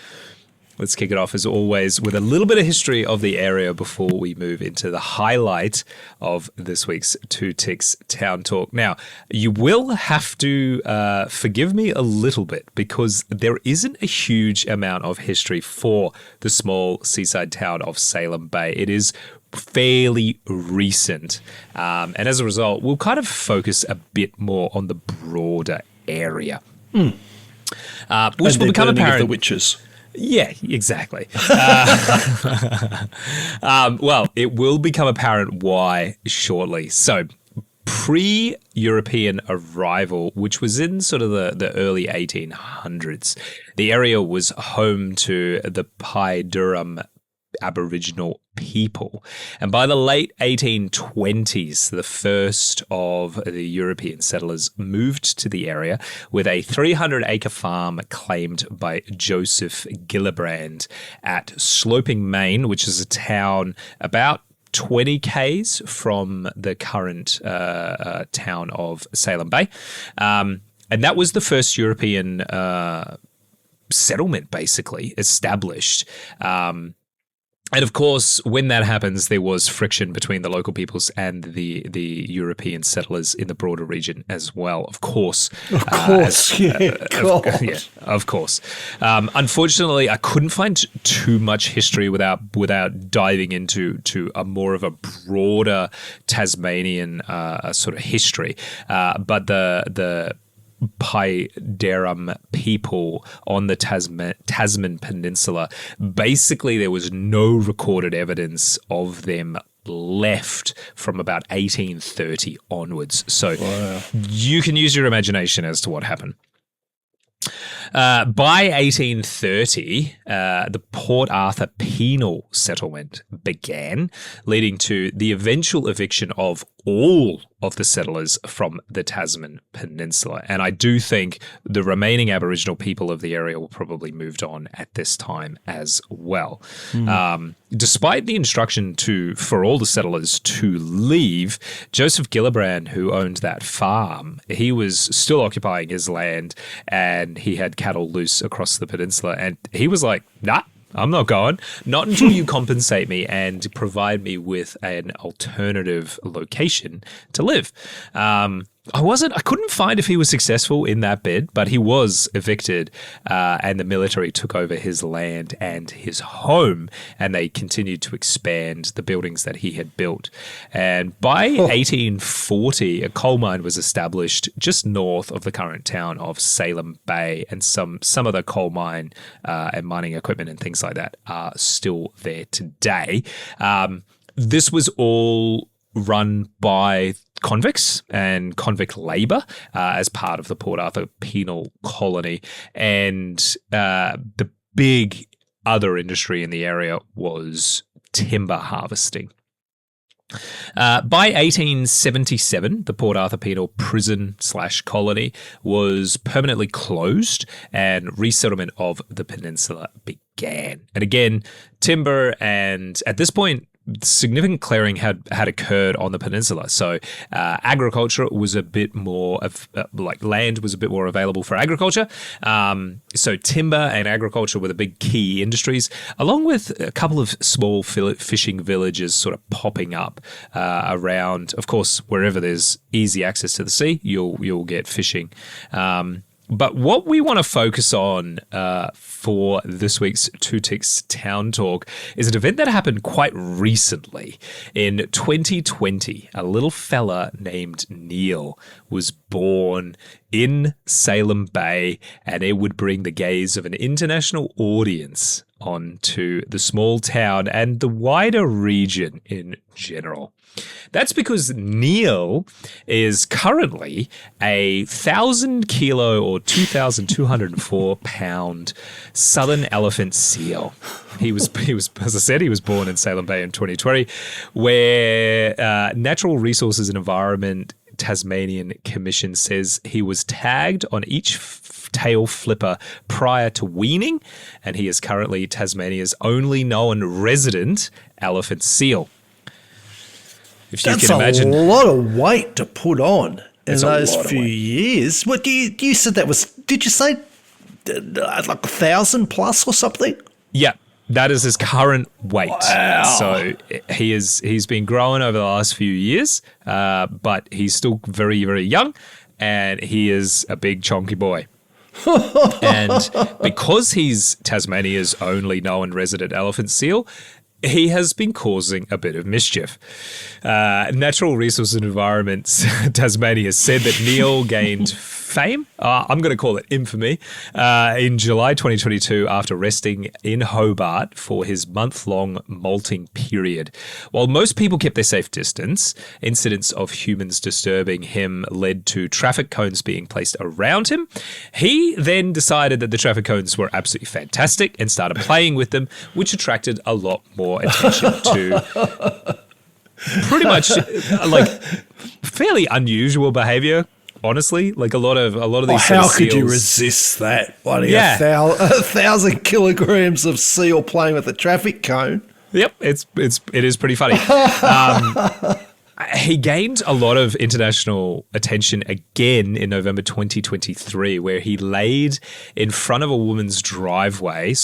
[SPEAKER 1] let's kick it off as always with a little bit of history of the area before we move into the highlight of this week's Two Ticks Town Talk. Now, you will have to forgive me a little bit because there isn't a huge amount of history for the small seaside town of Salem Bay. It is fairly recent. And as a result, we'll kind of focus a bit more on the broader area. Which will become apparent.
[SPEAKER 2] Of the witches.
[SPEAKER 1] Yeah, exactly. Well, it will become apparent why shortly. So, pre-European arrival, which was in sort of the early 1800s, the area was home to the Pi Durham Aboriginal people. And by the late 1820s, the first of the European settlers moved to the area with a 300-acre farm claimed by Joseph Gillibrand at Sloping, Maine, which is a town about 20 k's from the current town of Salem Bay. And that was the first European settlement, basically, established. And of course, when that happens, there was friction between the local peoples and the European settlers in the broader region as well. Of course.
[SPEAKER 2] Of course.
[SPEAKER 1] Of course. Unfortunately, I couldn't find too much history without diving into a more of a broader Tasmanian sort of history. But the Pi Durham people on the Tasman Peninsula, basically there was no recorded evidence of them left from about 1830 onwards. So you can use your imagination as to what happened. By 1830, the Port Arthur penal settlement began, leading to the eventual eviction of all of the settlers from the Tasman Peninsula. And I do think the remaining Aboriginal people of the area were probably moved on at this time as well. Despite the instruction for all the settlers to leave, Joseph Gillibrand, who owned that farm, he was still occupying his land and he had cattle loose across the peninsula. And he was like, nah, I'm not going. Not until you compensate me and provide me with an alternative location to live. I couldn't find if he was successful in that bid, but he was evicted and the military took over his land and his home, and they continued to expand the buildings that he had built. And by 1840, a coal mine was established just north of the current town of Salem Bay, and some of the coal mine and mining equipment and things like that are still there today. This was all run by convicts and convict labour as part of the Port Arthur penal colony. And the big other industry in the area was timber harvesting. By 1877, the Port Arthur penal prison/colony was permanently closed and resettlement of the peninsula began. And again, timber, and at this point, significant clearing had occurred on the peninsula. So agriculture was a bit more of land was a bit more available for agriculture. So timber and agriculture were the big key industries, along with a couple of small fishing villages sort of popping up around. Of course, wherever there's easy access to the sea, you'll get fishing. But what we want to focus on for this week's Two Ticks Town Talk is an event that happened quite recently. In 2020, a little fella named Neil was born in Salem Bay, and it would bring the gaze of an international audience onto the small town and the wider region in general. That's because Neil is currently a 1,000 kilo or 2,204 pound southern elephant seal. He was, as I said, he was born in Salem Bay in 2020, where natural resources and environment Tasmanian Commission says he was tagged on each tail flipper prior to weaning, and he is currently Tasmania's only known resident elephant seal. If you can imagine,
[SPEAKER 2] a lot of weight to put on in those few years. What you said that was? Did you say like 1,000 plus or something?
[SPEAKER 1] Yeah, that is his current weight.
[SPEAKER 2] Wow.
[SPEAKER 1] So he's been growing over the last few years, but he's still very, very young, and he is a big chonky boy. And because he's Tasmania's only known resident elephant seal, he has been causing a bit of mischief. Natural Resources and Environment Tasmania said that Neil gained fame, I'm going to call it infamy, in July 2022 after resting in Hobart for his month-long molting period. While most people kept their safe distance, incidents of humans disturbing him led to traffic cones being placed around him. He then decided that the traffic cones were absolutely fantastic and started playing with them, which attracted a lot more attention to pretty much like fairly unusual behavior. Honestly, like a lot of these.
[SPEAKER 2] How could
[SPEAKER 1] seals,
[SPEAKER 2] you resist that? What, 1,000 kilograms of seal playing with a traffic cone?
[SPEAKER 1] Yep, it is pretty funny. He gained a lot of international attention again in November 2023, where he laid in front of a woman's driveway.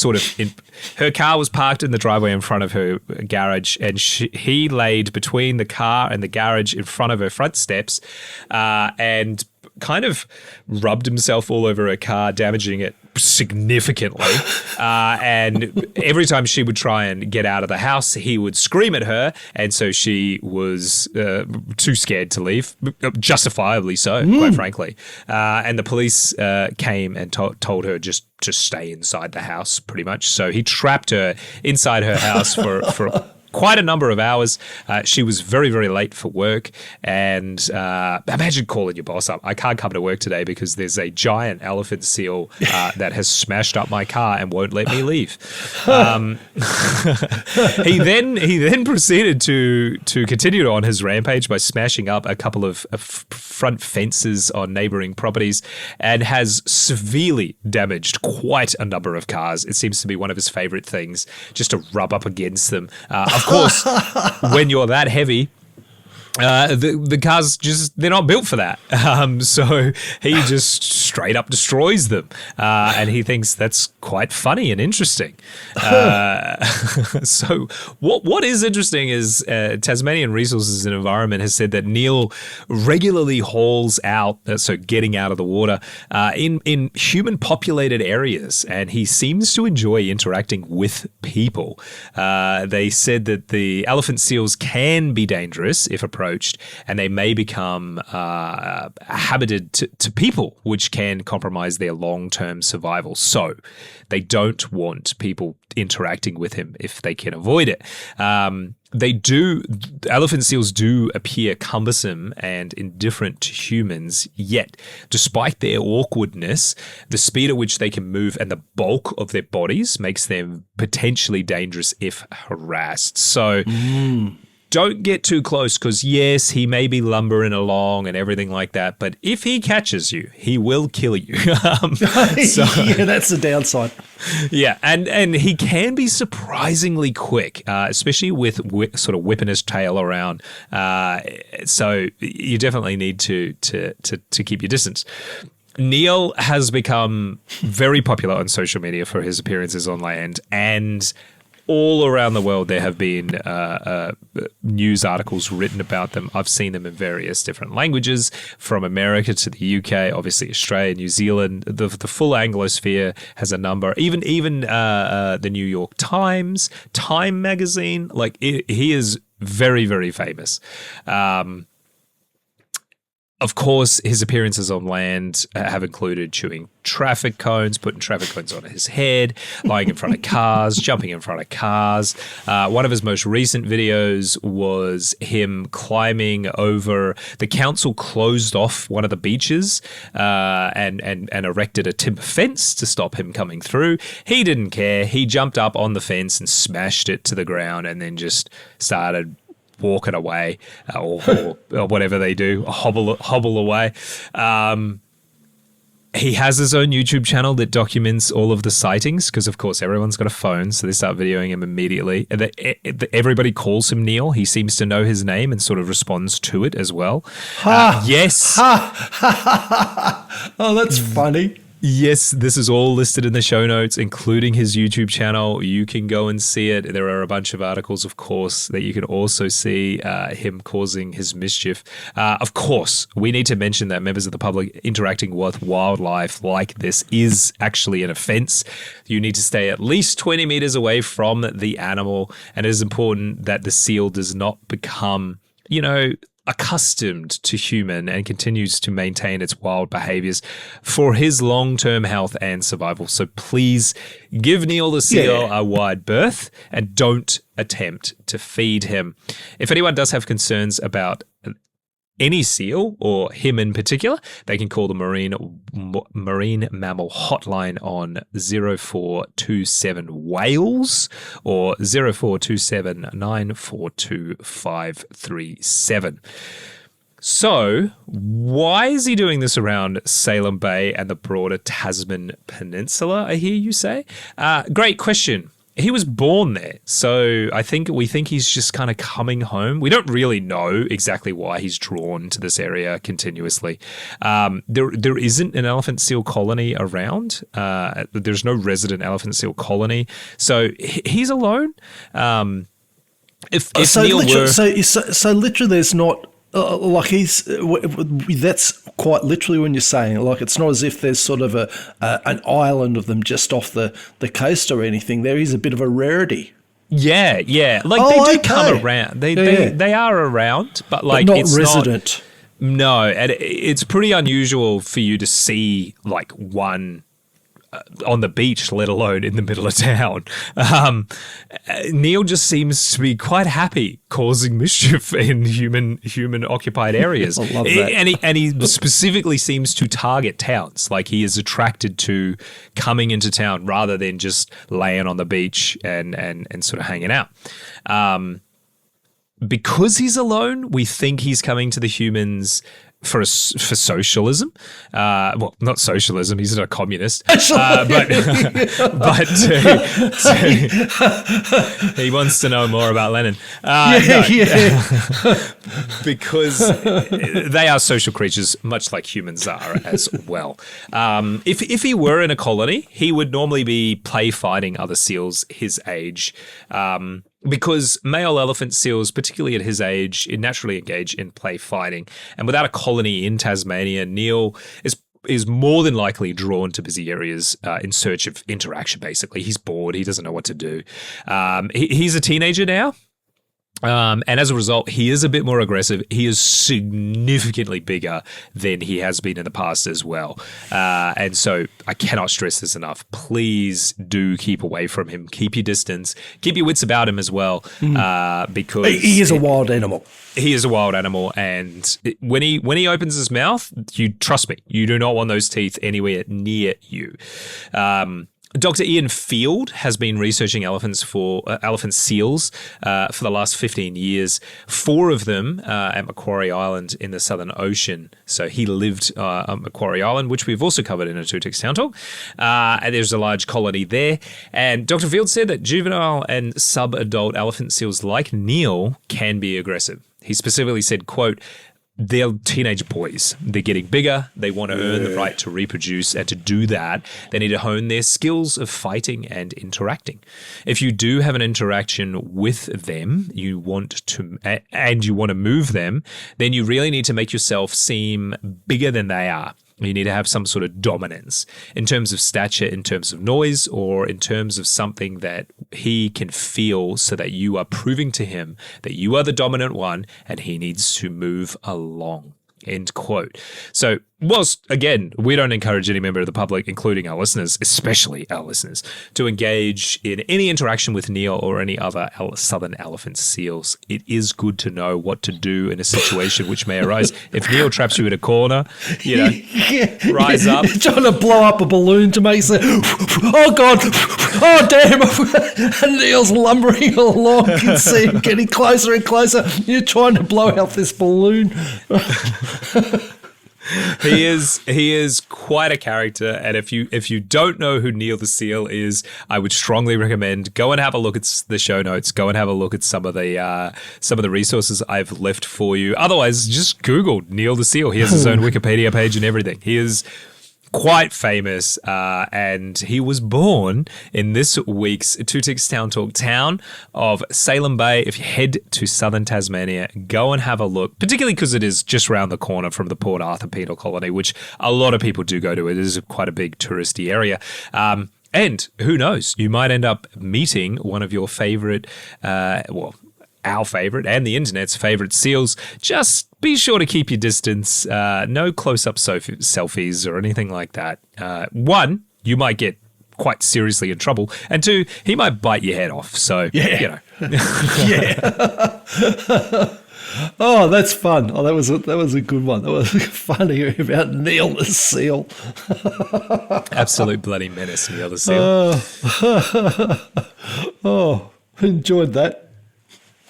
[SPEAKER 1] Her car was parked in the driveway in front of her garage, and he laid between the car and the garage in front of her front steps, and kind of rubbed himself all over her car, damaging it significantly. And every time she would try and get out of the house, he would scream at her. And so she was too scared to leave, justifiably so, quite frankly. And the police came and told her just to stay inside the house, pretty much. So he trapped her inside her house for quite a number of hours. She was very, very late for work. And imagine calling your boss up. I can't come to work today because there's a giant elephant seal that has smashed up my car and won't let me leave. He then proceeded to continue on his rampage by smashing up a couple of front fences on neighboring properties and has severely damaged quite a number of cars. It seems to be one of his favorite things, just to rub up against them. Of course, when you're that heavy, the cars they're not built for that. So he just straight up destroys them. And he thinks that's quite funny and interesting. So what is interesting is Tasmanian Resources and Environment has said that Neil regularly hauls out, so getting out of the water, in human populated areas, and he seems to enjoy interacting with people. They said that the elephant seals can be dangerous if approached, and they may become habited to people, which can compromise their long-term survival. So they don't want people interacting with him if they can avoid it. Elephant seals do appear cumbersome and indifferent to humans, yet despite their awkwardness, the speed at which they can move and the bulk of their bodies makes them potentially dangerous if harassed. So don't get too close because, yes, he may be lumbering along and everything like that, but if he catches you, he will kill you.
[SPEAKER 2] Yeah, that's the downside.
[SPEAKER 1] Yeah, and he can be surprisingly quick, especially with sort of whipping his tail around. So you definitely need to keep your distance. Neil has become very popular on social media for his appearances on land, and all around the world, there have been news articles written about them. I've seen them in various different languages, from America to the UK, obviously Australia, New Zealand. The full Anglosphere has a number. Even the New York Times, Time magazine. Like he is very, very famous. Of course, his appearances on land have included chewing traffic cones, putting traffic cones on his head, lying in front of cars, jumping in front of cars. One of his most recent videos was him climbing over. The council closed off one of the beaches and erected a timber fence to stop him coming through. He didn't care. He jumped up on the fence and smashed it to the ground and then just started walking away or whatever they do, hobble away. He has his own YouTube channel that documents all of the sightings because, of course, everyone's got a phone, so they start videoing him immediately. Everybody calls him Neil. He seems to know his name and sort of responds to it as well. Yes.
[SPEAKER 2] Oh, that's funny.
[SPEAKER 1] Yes, this is all listed in the show notes, including his YouTube channel. You can go and see it. There are a bunch of articles, of course, that you can also see him causing his mischief. Of course, we need to mention that members of the public interacting with wildlife like this is actually an offense. You need to stay at least 20 meters away from the animal, and it is important that the seal does not become, accustomed to human and continues to maintain its wild behaviors for his long-term health and survival. So please give Neil the seal a wide berth and don't attempt to feed him. If anyone does have concerns about any seal or him in particular, they can call the Marine Mammal Hotline on 0427 Wales or 0427 942 537. So, why is he doing this around Salem Bay and the broader Tasman Peninsula, I hear you say? Great question. He was born there, so we think he's just kind of coming home. We don't really know exactly why he's drawn to this area continuously. There isn't an elephant seal colony around. There's no resident elephant seal colony, so he's alone. So
[SPEAKER 2] literally, there's not. That's quite literally when you're saying it. Like, it's not as if there's sort of an island of them just off the coast or anything. There is a bit of a rarity.
[SPEAKER 1] Yeah. They do come around. They are around, but
[SPEAKER 2] not
[SPEAKER 1] it's
[SPEAKER 2] resident.
[SPEAKER 1] No, and it's pretty unusual for you to see like one on the beach, let alone in the middle of town. Neil just seems to be quite happy causing mischief in human occupied areas.
[SPEAKER 2] I love that.
[SPEAKER 1] And he specifically seems to target towns. Like, he is attracted to coming into town rather than just laying on the beach and sort of hanging out. Because he's alone, we think he's coming to the humans for socialism. Well, not socialism. He's not a communist. But he wants to know more about Lenin. Because they are social creatures, much like humans are as well. If he were in a colony, he would normally be play fighting other seals his age. Because male elephant seals, particularly at his age, naturally engage in play fighting. And without a colony in Tasmania, Neil is more than likely drawn to busy areas in search of interaction, basically. He's bored. He doesn't know what to do. He's a teenager now. And as a result, he is a bit more aggressive. He is significantly bigger than he has been in the past as well. And so I cannot stress this enough. Please do keep away from him. Keep your distance. Keep your wits about him as well, because
[SPEAKER 2] he is a wild animal.
[SPEAKER 1] He is a wild animal, and when he opens his mouth, you trust me, you do not want those teeth anywhere near you. Dr. Ian Field has been researching elephant seals for the last 15 years, 4 of them at Macquarie Island in the Southern Ocean. So he lived on Macquarie Island, which we've also covered in a Two Ticks Town Talk. And there's a large colony there. And Dr. Field said that juvenile and sub-adult elephant seals like Neil can be aggressive. He specifically said, quote, "They're teenage boys. They're getting bigger. They want to earn the right to reproduce. And to do that, they need to hone their skills of fighting and interacting. If you do have an interaction with them, you want to move them, then you really need to make yourself seem bigger than they are. You need to have some sort of dominance in terms of stature, in terms of noise, or in terms of something that he can feel so that you are proving to him that you are the dominant one and he needs to move along." End quote. So whilst, again, we don't encourage any member of the public, including our listeners, especially our listeners, to engage in any interaction with Neil or any other southern elephant seals, it is good to know what to do in a situation which may arise. If Neil traps you in a corner, rise up.
[SPEAKER 2] Trying to blow up a balloon to make sense. Oh, God. Oh, damn. And Neil's lumbering along. You can see him getting closer and closer. You're trying to blow out this balloon.
[SPEAKER 1] He is quite a character, and if you don't know who Neil the Seal is, I would strongly recommend go and have a look at the show notes. Go and have a look at some of the resources I've left for you. Otherwise, just Google Neil the Seal. He has his own Wikipedia page and everything. He is quite famous, and he was born in this week's Two Ticks Town Talk town of Salem Bay. If you head to southern Tasmania, go and have a look, particularly because it is just around the corner from the Port Arthur penal colony, which a lot of people do go to. It is quite a big touristy area. And who knows, you might end up meeting one of your favorite, our favorite and the internet's favorite seals. Just be sure to keep your distance. No close-up selfies or anything like that. One, you might get quite seriously in trouble, and two, he might bite your head off. So,
[SPEAKER 2] yeah. Oh, that's fun. Oh, that was a good one. That was fun to hear about Neil the Seal.
[SPEAKER 1] Absolute bloody menace, Neil the Seal.
[SPEAKER 2] Oh, enjoyed that.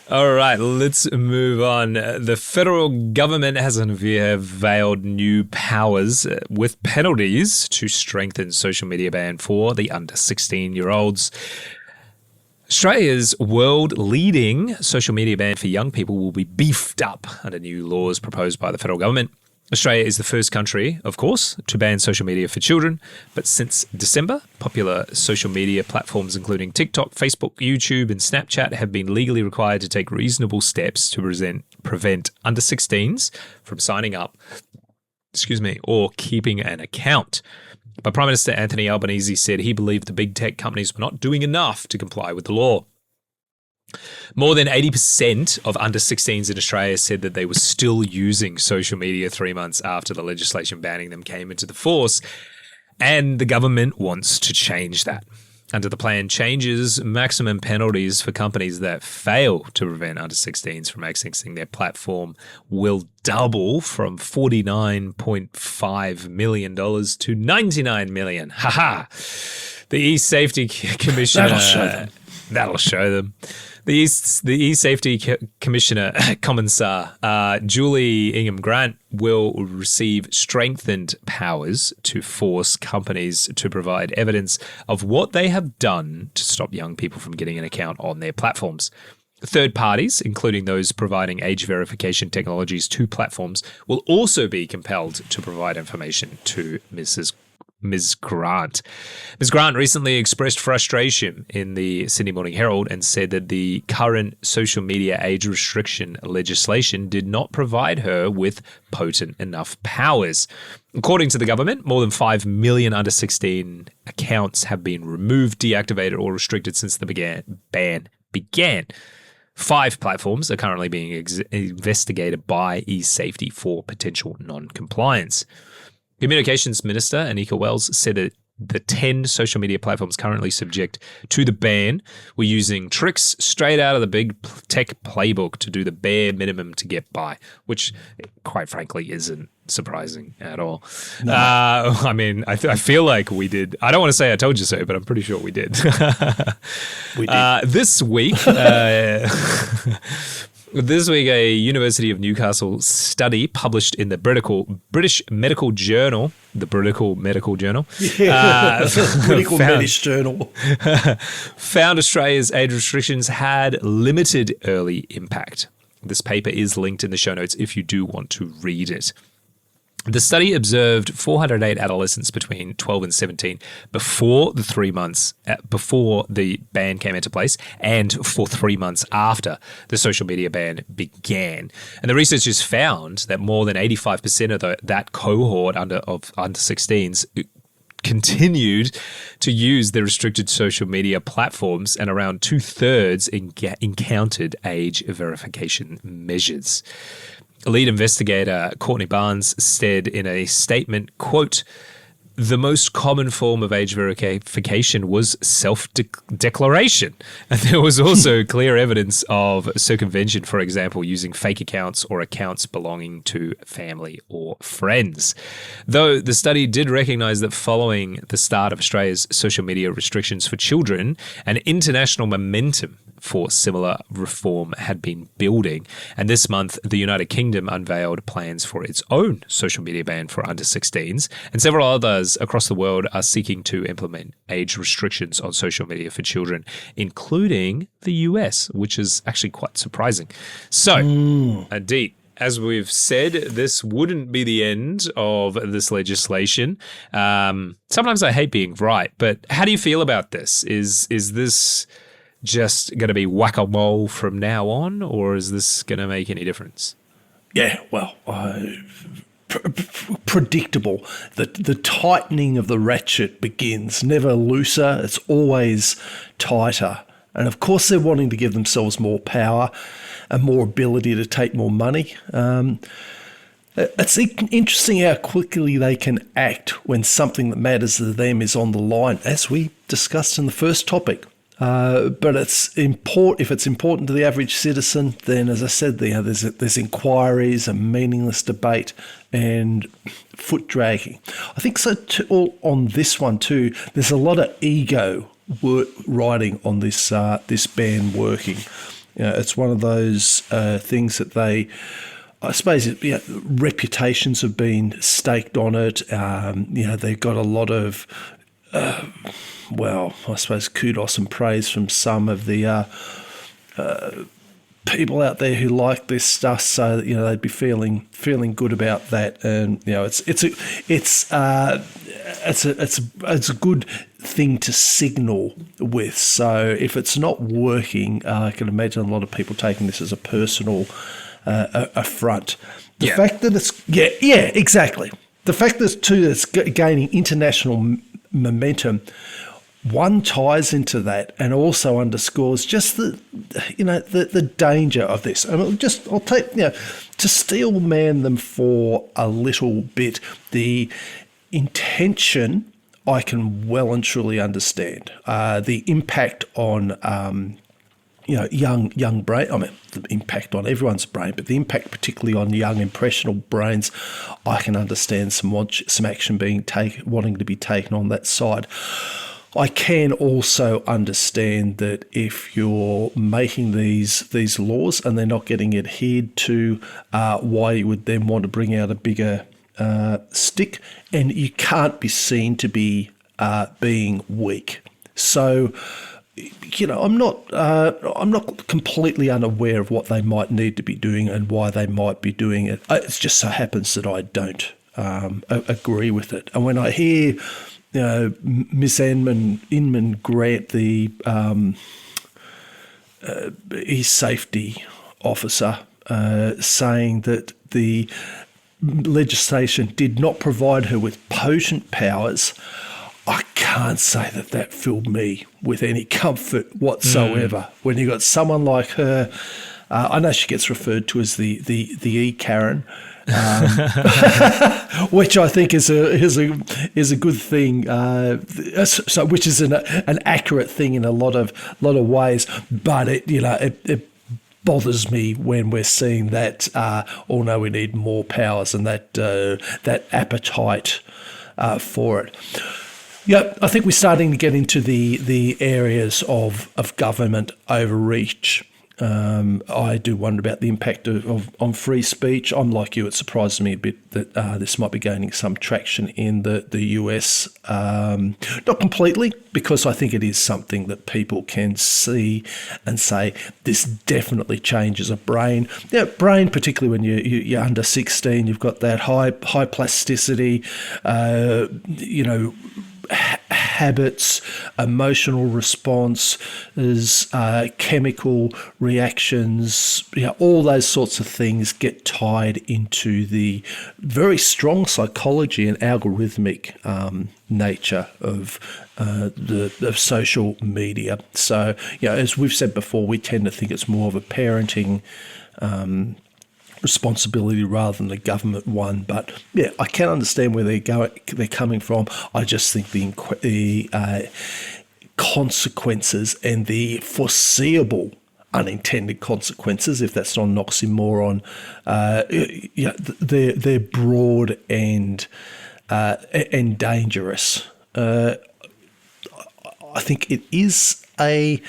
[SPEAKER 1] All right, let's move on. The federal government has unveiled new powers with penalties to strengthen social media ban for the under 16-year-olds. Australia's world-leading social media ban for young people will be beefed up under new laws proposed by the federal government. Australia is the first country, of course, to ban social media for children, but since December, popular social media platforms including TikTok, Facebook, YouTube, and Snapchat have been legally required to take reasonable steps to prevent under 16s from signing up, or keeping an account. But Prime Minister Anthony Albanese said he believed the big tech companies were not doing enough to comply with the law. More than 80% of under 16s in Australia said that they were still using social media 3 months after the legislation banning them came into the force, and the government wants to change that. Under the plan changes, maximum penalties for companies that fail to prevent under 16s from accessing their platform will double from $49.5 million to $99 million. Ha! The E-Safety Commissioner... That'll show them. The E-Safety Commissioner, Commissar Julie Ingham Grant, will receive strengthened powers to force companies to provide evidence of what they have done to stop young people from getting an account on their platforms. Third parties, including those providing age verification technologies to platforms, will also be compelled to provide information to Ms. Grant. Ms. Grant recently expressed frustration in the Sydney Morning Herald and said that the current social media age restriction legislation did not provide her with potent enough powers. According to the government, more than 5 million under 16 accounts have been removed, deactivated, or restricted since the ban began. 5 platforms are currently being investigated by eSafety for potential non-compliance. Communications Minister Anika Wells said that the 10 social media platforms currently subject to the ban were using tricks straight out of the big tech playbook to do the bare minimum to get by, which quite frankly isn't surprising at all. No. I mean, I feel like we did. I don't want to say I told you so, but I'm pretty sure we did.
[SPEAKER 2] We did.
[SPEAKER 1] This week... This week, a University of Newcastle study published in the British Medical Journal, British Medical Journal, found Australia's age restrictions had limited early impact. This paper is linked in the show notes if you do want to read it. The study observed 408 adolescents between 12 and 17 before the 3 months before the ban came into place and for 3 months after the social media ban began. And the researchers found that more than 85% of that cohort under 16s continued to use the restricted social media platforms, and around 2/3 encountered age verification measures. Lead investigator Courtney Barnes said in a statement, quote, "The most common form of age verification was self-declaration. And there was also clear evidence of circumvention, for example, using fake accounts or accounts belonging to family or friends." Though the study did recognize that following the start of Australia's social media restrictions for children, an international momentum for similar reform had been building. And this month, the United Kingdom unveiled plans for its own social media ban for under 16s, and several others across the world are seeking to implement age restrictions on social media for children, including the US, which is actually quite surprising. So, Ardeet, as we've said, this wouldn't be the end of this legislation. Sometimes I hate being right, but how do you feel about this? Is this just going to be whack-a-mole from now on, or is this going to make any difference?
[SPEAKER 2] Yeah, well, predictable. The tightening of the ratchet begins, never looser, it's always tighter. And of course they're wanting to give themselves more power and more ability to take more money. It's interesting how quickly they can act when something that matters to them is on the line, as we discussed in the first topic. But it's if it's important to the average citizen, then, as I said, there's inquiries and meaningless debate and foot dragging. I think so on this one too. There's a lot of ego riding on this ban working. It's one of those things that I suppose reputations have been staked on it. They've got a lot of I suppose kudos and praise from some of the people out there who like this stuff, so that, they'd be feeling good about that, and it's a good thing to signal with. So if it's not working, I can imagine a lot of people taking this as a personal affront. The fact that it's exactly. The fact that it's gaining international momentum, one ties into that and also underscores just the danger of this. And I'll take to steel man them for a little bit. The intention I can well and truly understand. The impact on young brain. I mean, the impact on everyone's brain, but the impact particularly on young impressionable brains, I can understand some action wanting to be taken on that side. I can also understand that if you're making these laws and they're not getting adhered to, why you would then want to bring out a bigger stick, and you can't be seen to be being weak. So, I'm not completely unaware of what they might need to be doing and why they might be doing it. It just so happens that I don't agree with it. And when I hear Miss Inman Grant, the safety officer, saying that the legislation did not provide her with potent powers, I can't say that filled me with any comfort whatsoever. When you got someone like her, I know she gets referred to as the E-Karen, which I think is a good thing. So which is an accurate thing in a lot of ways, but it bothers me when we're seeing that. No, we need more powers and that appetite for it. Yeah, I think we're starting to get into the areas of government overreach. I do wonder about the impact on free speech. I'm like you, it surprises me a bit that this might be gaining some traction in the US. Not completely, because I think it is something that people can see and say, this definitely changes a brain. Brain, particularly when you're under 16, you've got that high plasticity, habits, emotional responses, chemical reactions, all those sorts of things get tied into the very strong psychology and algorithmic nature of the social media. So, as we've said before, we tend to think it's more of a parenting responsibility rather than the government one. But yeah, I can understand where they're coming from. I just think the consequences and the foreseeable unintended consequences, if that's not an oxymoron, they're broad and dangerous. I think it is a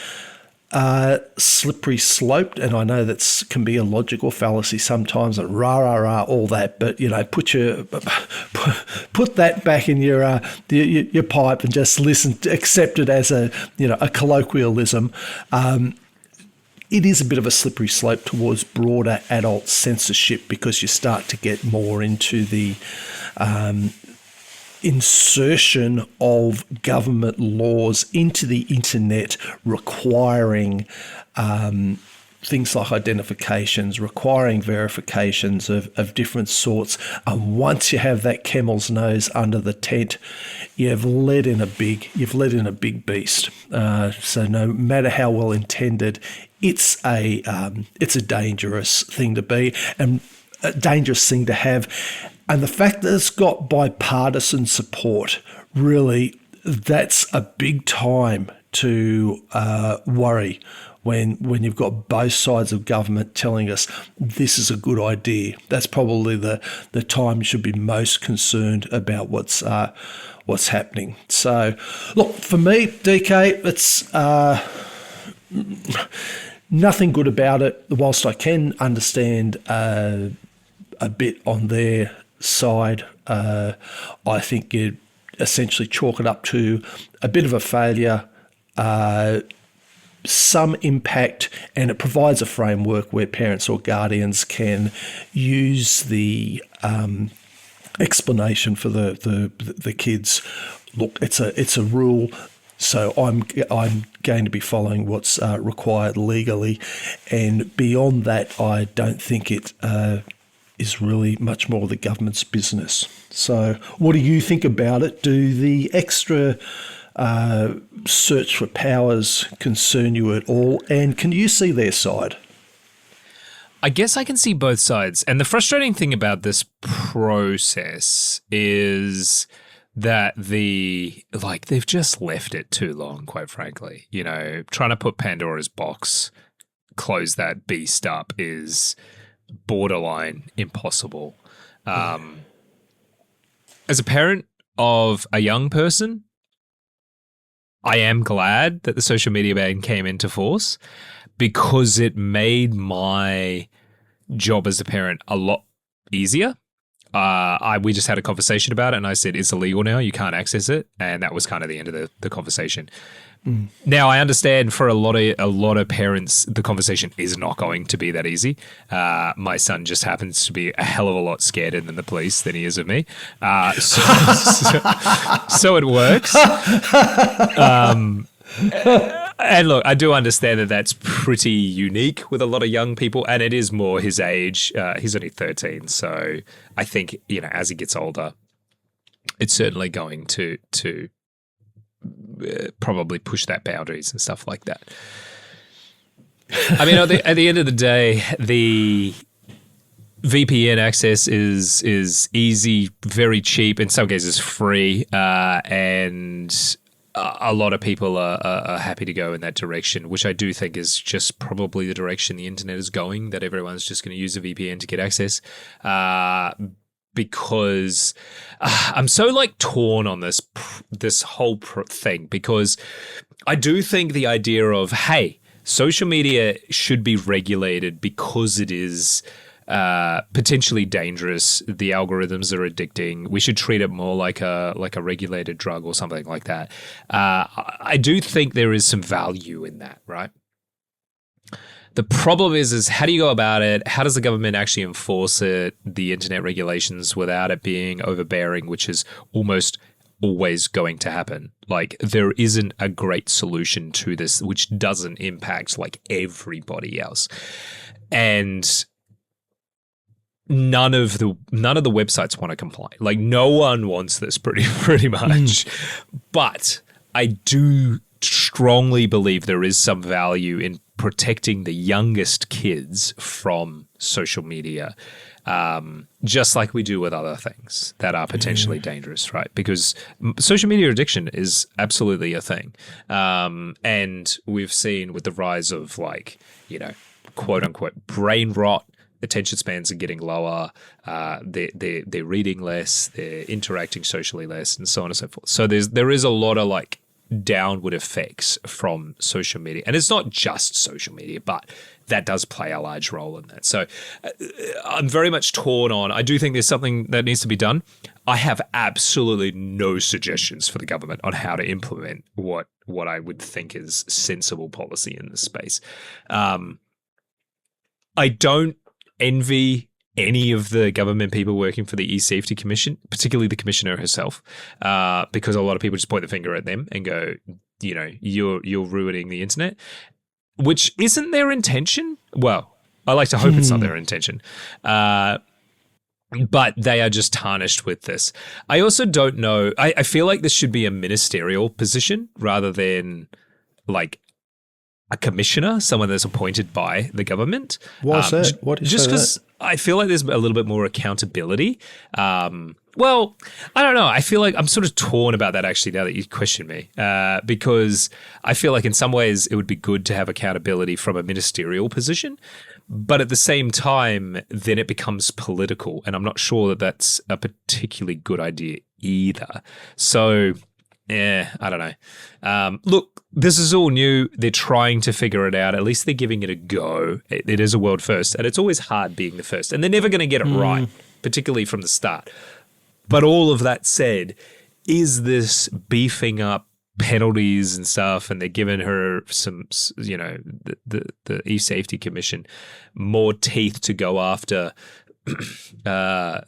[SPEAKER 2] slippery slope, and I know that can be a logical fallacy sometimes, and all that. But put that back in your pipe and just accept it as a colloquialism. It is a bit of a slippery slope towards broader adult censorship, because you start to get more into the insertion of government laws into the internet, requiring things like identifications, requiring verifications of different sorts. And once you have that camel's nose under the tent, you've let in a big beast. So no matter how well intended, it's a dangerous thing to be, and a dangerous thing to have. And the fact that it's got bipartisan support, really, that's a big time to worry when you've got both sides of government telling us this is a good idea. That's probably the time you should be most concerned about what's happening. So, look, for me, DK, it's nothing good about it. Whilst I can understand a bit on their side, I think you essentially chalk it up to a bit of a failure, some impact, and it provides a framework where parents or guardians can use the explanation for the kids. Look, it's a rule, so I'm going to be following what's required legally, and beyond that, I don't think it is really much more the government's business. So what do you think about it? Do the extra search for powers concern you at all? And can you see their side?
[SPEAKER 1] I guess I can see both sides. And the frustrating thing about this process is that they've just left it too long, quite frankly. You know, trying to put Pandora's box, close that beast up is borderline impossible. As a parent of a young person, I am glad that the social media ban came into force, because it made my job as a parent a lot easier. We just had a conversation about it, and I said, it's illegal now, you can't access it. And that was kind of the end of the conversation. Now, I understand for a lot of parents, the conversation is not going to be that easy. My son just happens to be a hell of a lot scarier than the police than he is of me. So it works. And look, I do understand that that's pretty unique with a lot of young people, and it is more his age. He's only 13, so I think, as he gets older, it's certainly going to probably push that boundaries and stuff like that. I mean, at the end of the day, the VPN access is easy, very cheap, in some cases free, and a lot of people are happy to go in that direction, which I do think is just probably the direction the internet is going, that everyone's just going to use a VPN to get access. Because I'm so torn on this whole thing, because I do think the idea of, hey, social media should be regulated because it is potentially dangerous. The algorithms are addicting. We should treat it more like a regulated drug or something like that. I do think there is some value in that, right? The problem is how do you go about it? How does the government actually enforce it, the internet regulations, without it being overbearing, which is almost always going to happen? There isn't a great solution to this, which doesn't impact everybody else. And none of the websites want to comply. No one wants this pretty much. But I do strongly believe there is some value in protecting the youngest kids from social media, just like we do with other things that are potentially dangerous, right? Because social media addiction is absolutely a thing. And we've seen with the rise of quote unquote brain rot, attention spans are getting lower, they're reading less, they're interacting socially less, and so on and so forth. So there is a lot of downward effects from social media. And it's not just social media, but that does play a large role in that. So I'm very much torn on, I do think there's something that needs to be done. I have absolutely no suggestions for the government on how to implement what I would think is sensible policy in this space. I don't envy any of the government people working for the E-Safety Commission, particularly the commissioner herself, because a lot of people just point the finger at them and go, you're ruining the internet, which isn't their intention. Well, I like to hope it's not their intention. But they are just tarnished with this. I also don't know. I feel like this should be a ministerial position rather than a commissioner, someone that's appointed by the government.
[SPEAKER 2] Why is that? What is
[SPEAKER 1] just because I feel like there's a little bit more accountability. Well, I don't know. I feel like I'm sort of torn about that actually now that you question me, because I feel like in some ways it would be good to have accountability from a ministerial position, but at the same time, then it becomes political, and I'm not sure that that's a particularly good idea either. So I don't know. Look, this is all new. They're trying to figure it out. At least they're giving it a go. It is a world first, and it's always hard being the first. And they're never going to get it right, particularly from the start. But all of that said, is this beefing up penalties and stuff, and they're giving her some, the E-Safety Commission more teeth to go after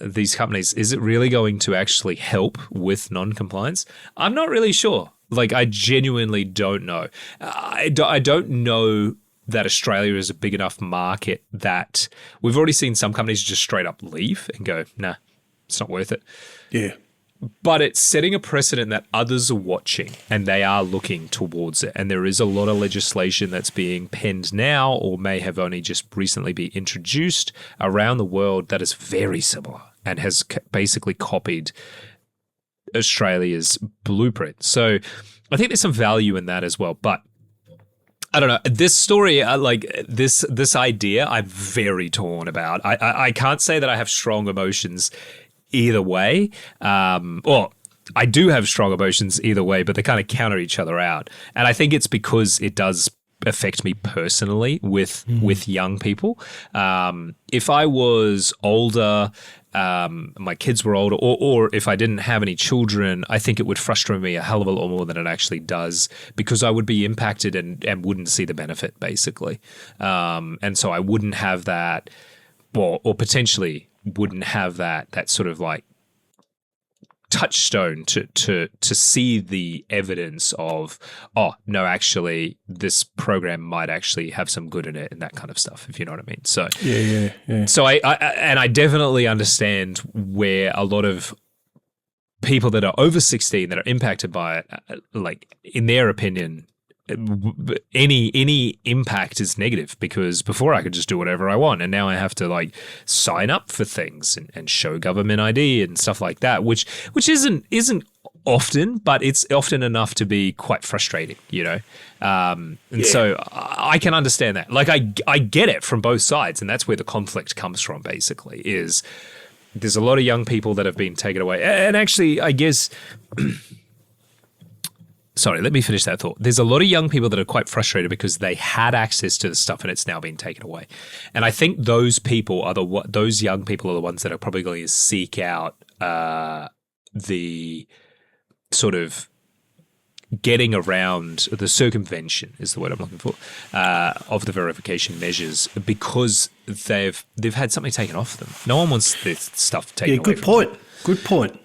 [SPEAKER 1] these companies, is it really going to actually help with non-compliance? I'm not really sure. I genuinely don't know. I don't know that Australia is a big enough market that we've already seen some companies just straight up leave and go, nah, it's not worth it.
[SPEAKER 2] Yeah.
[SPEAKER 1] But it's setting a precedent that others are watching and they are looking towards it. And there is a lot of legislation that's being penned now or may have only just recently been introduced around the world that is very similar and has basically copied Australia's blueprint. So I think there's some value in that as well. But I don't know. This story, this idea, I'm very torn about. I can't say that I have strong emotions either way. Or I do have strong emotions either way, but they kind of counter each other out. And I think it's because it does affect me personally with young people. If I was older, my kids were older, or if I didn't have any children, I think it would frustrate me a hell of a lot more than it actually does, because I would be impacted and wouldn't see the benefit, basically. And so I wouldn't have that, or potentially wouldn't have that sort of touchstone to see the evidence of, oh no, actually this program might actually have some good in it and that kind of stuff, if you know what I mean. So yeah. So I definitely understand where a lot of people that are over 16 that are impacted by it, in their opinion, any impact is negative, because before I could just do whatever I want, and now I have to sign up for things and show government ID and stuff like that, which isn't often, but it's often enough to be quite frustrating, So I can understand that. I get it from both sides, and that's where the conflict comes from. Basically, is there's a lot of young people that have been taken away, and actually, I guess. Sorry, let me finish that thought. There's a lot of young people that are quite frustrated because they had access to the stuff and it's now been taken away. And I think those people are those young people are the ones that are probably going to seek out the sort of getting around the circumvention is the word I'm looking for, of the verification measures, because they've had something taken off them. No one wants this stuff taken away from them.
[SPEAKER 2] Good point.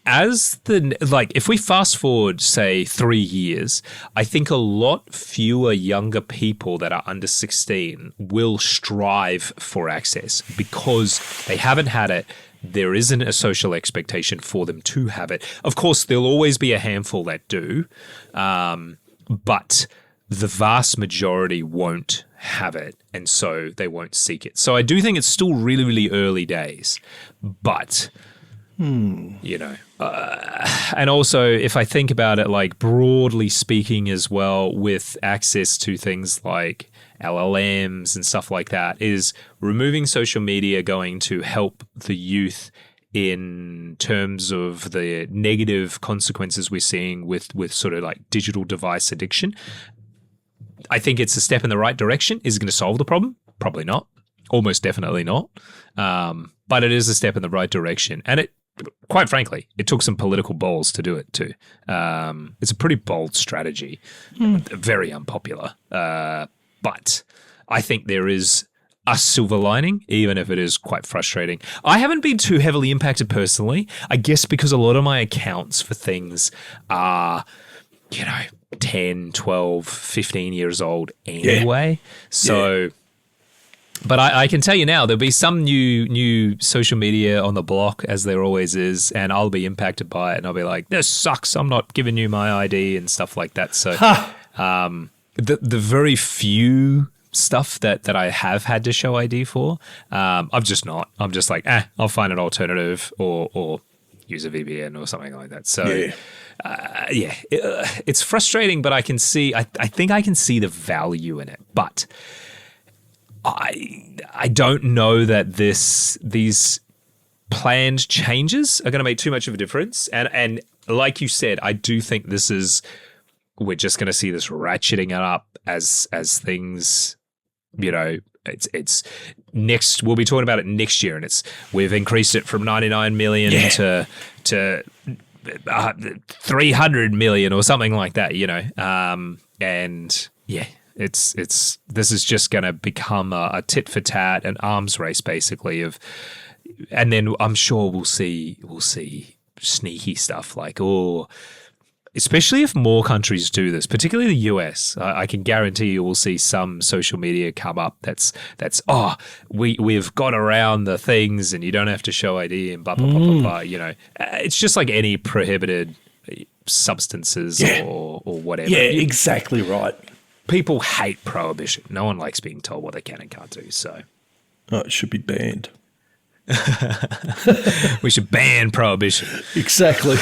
[SPEAKER 1] As if we fast forward, say, 3 years, I think a lot fewer younger people that are under 16 will strive for access because they haven't had it. There isn't a social expectation for them to have it. Of course, there'll always be a handful that do, but the vast majority won't have it, and so they won't seek it. So I do think it's still really, really early days, but you know, and also if I think about it, like broadly speaking as well, with access to things like LLMs and stuff like that, is removing social media going to help the youth in terms of the negative consequences we're seeing with sort of like digital device addiction? I think it's a step in the right direction. Is it going to solve the problem? Probably not. Almost definitely not. But it is a step in the right direction. And it, quite frankly, it took some political balls to do it too. It's a pretty bold strategy, very unpopular. But I think there is a silver lining, even if it is quite frustrating. I haven't been too heavily impacted personally, I guess because a lot of my accounts for things are, 10, 12, 15 years old anyway. Yeah. So, but I can tell you now, there'll be some new social media on the block, as there always is, and I'll be impacted by it, and I'll be like, this sucks, I'm not giving you my ID and stuff like that. So the very few stuff that I have had to show ID for, I'm just not. I'm just like, I'll find an alternative or use a VPN or something like that. So it's frustrating, but I can see, I think I can see the value in it, but I don't know that these planned changes are going to make too much of a difference. And like you said, I do think we're just going to see this ratcheting up as things, it's next. We'll be talking about it next year, and we've increased it from 99 million to 300 million or something like that, this is just going to become a tit for tat, an arms race basically and then I'm sure we'll see sneaky stuff like, especially if more countries do this, particularly the US, I can guarantee you will see some social media come up that's we've got around the things and you don't have to show ID and blah, blah, blah, blah, blah, It's just like any prohibited substances or whatever.
[SPEAKER 2] Yeah, exactly right.
[SPEAKER 1] People hate prohibition. No one likes being told what they can and can't do, so.
[SPEAKER 2] It should be banned.
[SPEAKER 1] We should ban prohibition.
[SPEAKER 2] Exactly.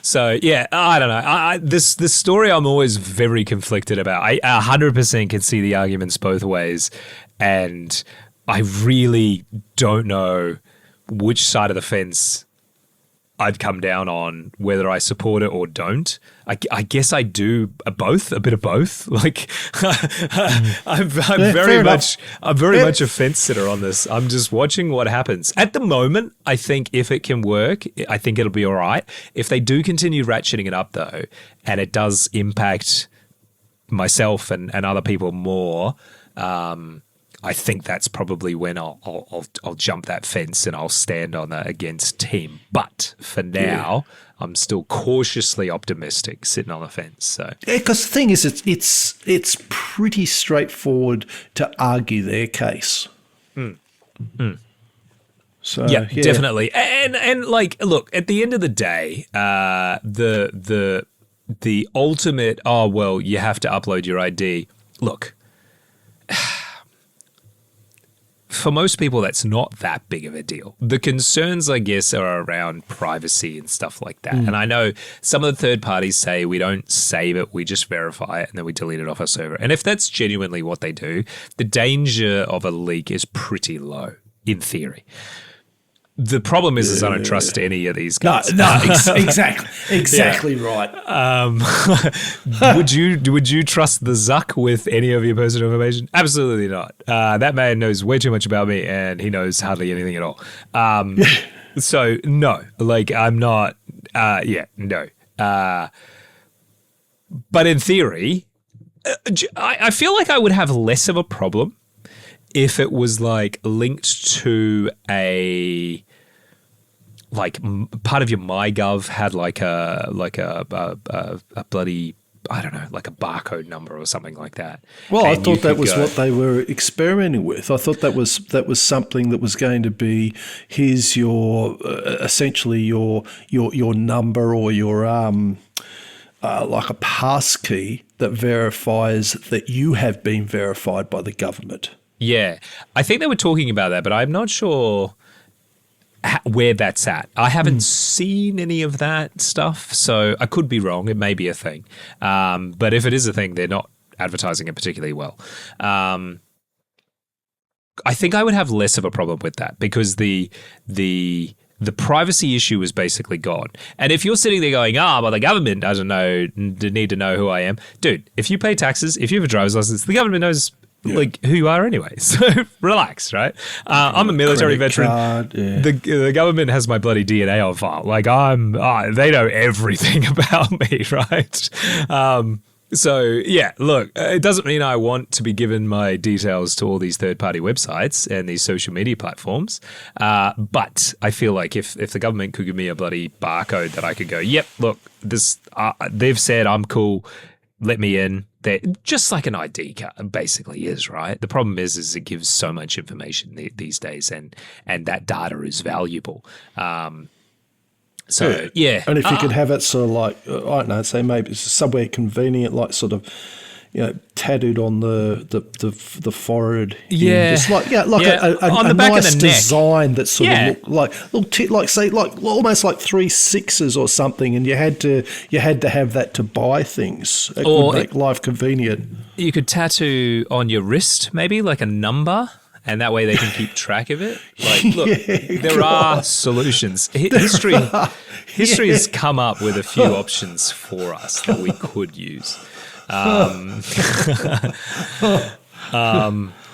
[SPEAKER 1] So I don't know. This story I'm always very conflicted about. I 100% can see the arguments both ways, and I really don't know which side of the fence I'd come down on, whether I support it or don't. I guess I do a bit of both. Like I'm very much a fence sitter on this. I'm just watching what happens. At the moment, I think if it can work, I think it'll be all right. If they do continue ratcheting it up though, and it does impact myself and other people more, I think that's probably when I'll jump that fence and I'll stand on that against team. But for now, I'm still cautiously optimistic, sitting on the fence. So
[SPEAKER 2] because the thing is, it's pretty straightforward to argue their case. So
[SPEAKER 1] definitely. And like, look, at the end of the day, the ultimate, you have to upload your ID. Look. For most people, that's not that big of a deal. The concerns, I guess, are around privacy and stuff like that. And I know some of the third parties say we don't save it, we just verify it, and then we delete it off our server. And if that's genuinely what they do, the danger of a leak is pretty low, in theory. The problem is I don't trust any of these guys.
[SPEAKER 2] No, exactly right.
[SPEAKER 1] Would you trust the Zuck with any of your personal information? Absolutely not. That man knows way too much about me, and he knows hardly anything at all. So no, like I'm not. No. But in theory, I feel like I would have less of a problem if it was like linked to a. Like part of your MyGov had like a bloody, I don't know, like a barcode number or something like that.
[SPEAKER 2] Well, I thought that was what they were experimenting with. I thought that was something that was going to be essentially your number or your like a pass key that verifies that you have been verified by the government.
[SPEAKER 1] Yeah. I think they were talking about that, but I'm not sure where that's at. I haven't seen any of that stuff, so I could be wrong. It may be a thing. But if it is a thing, they're not advertising it particularly well. I think I would have less of a problem with that because the privacy issue is basically gone. And if you're sitting there going, well, the government doesn't need to know who I am. Dude, if you pay taxes, if you have a driver's license, the government knows like who you are anyway. So relax, right? I'm a military veteran. The government has my bloody DNA on file. Like they know everything about me, right? So, yeah, look, it doesn't mean I want to be given my details to all these third-party websites and these social media platforms. But I feel like if the government could give me a bloody barcode that I could go, yep, look, this they've said I'm cool, let me in. They're just like an ID card basically is, right? The problem is it gives so much information these days and that data is valuable. So, yeah.
[SPEAKER 2] And if you could have it sort of like, I don't know, say maybe it's somewhere convenient, like sort of, tattooed on the forehead.
[SPEAKER 1] Yeah.
[SPEAKER 2] Just like, on
[SPEAKER 1] the back
[SPEAKER 2] nice
[SPEAKER 1] of the neck.
[SPEAKER 2] design that sort of looked like, like almost like 3 6s or something. And you had to have that to buy things. It would make life convenient.
[SPEAKER 1] You could tattoo on your wrist, maybe like a number. And that way they can keep track of it. Like, look, there are solutions. History has come up with a few options for us that we could use.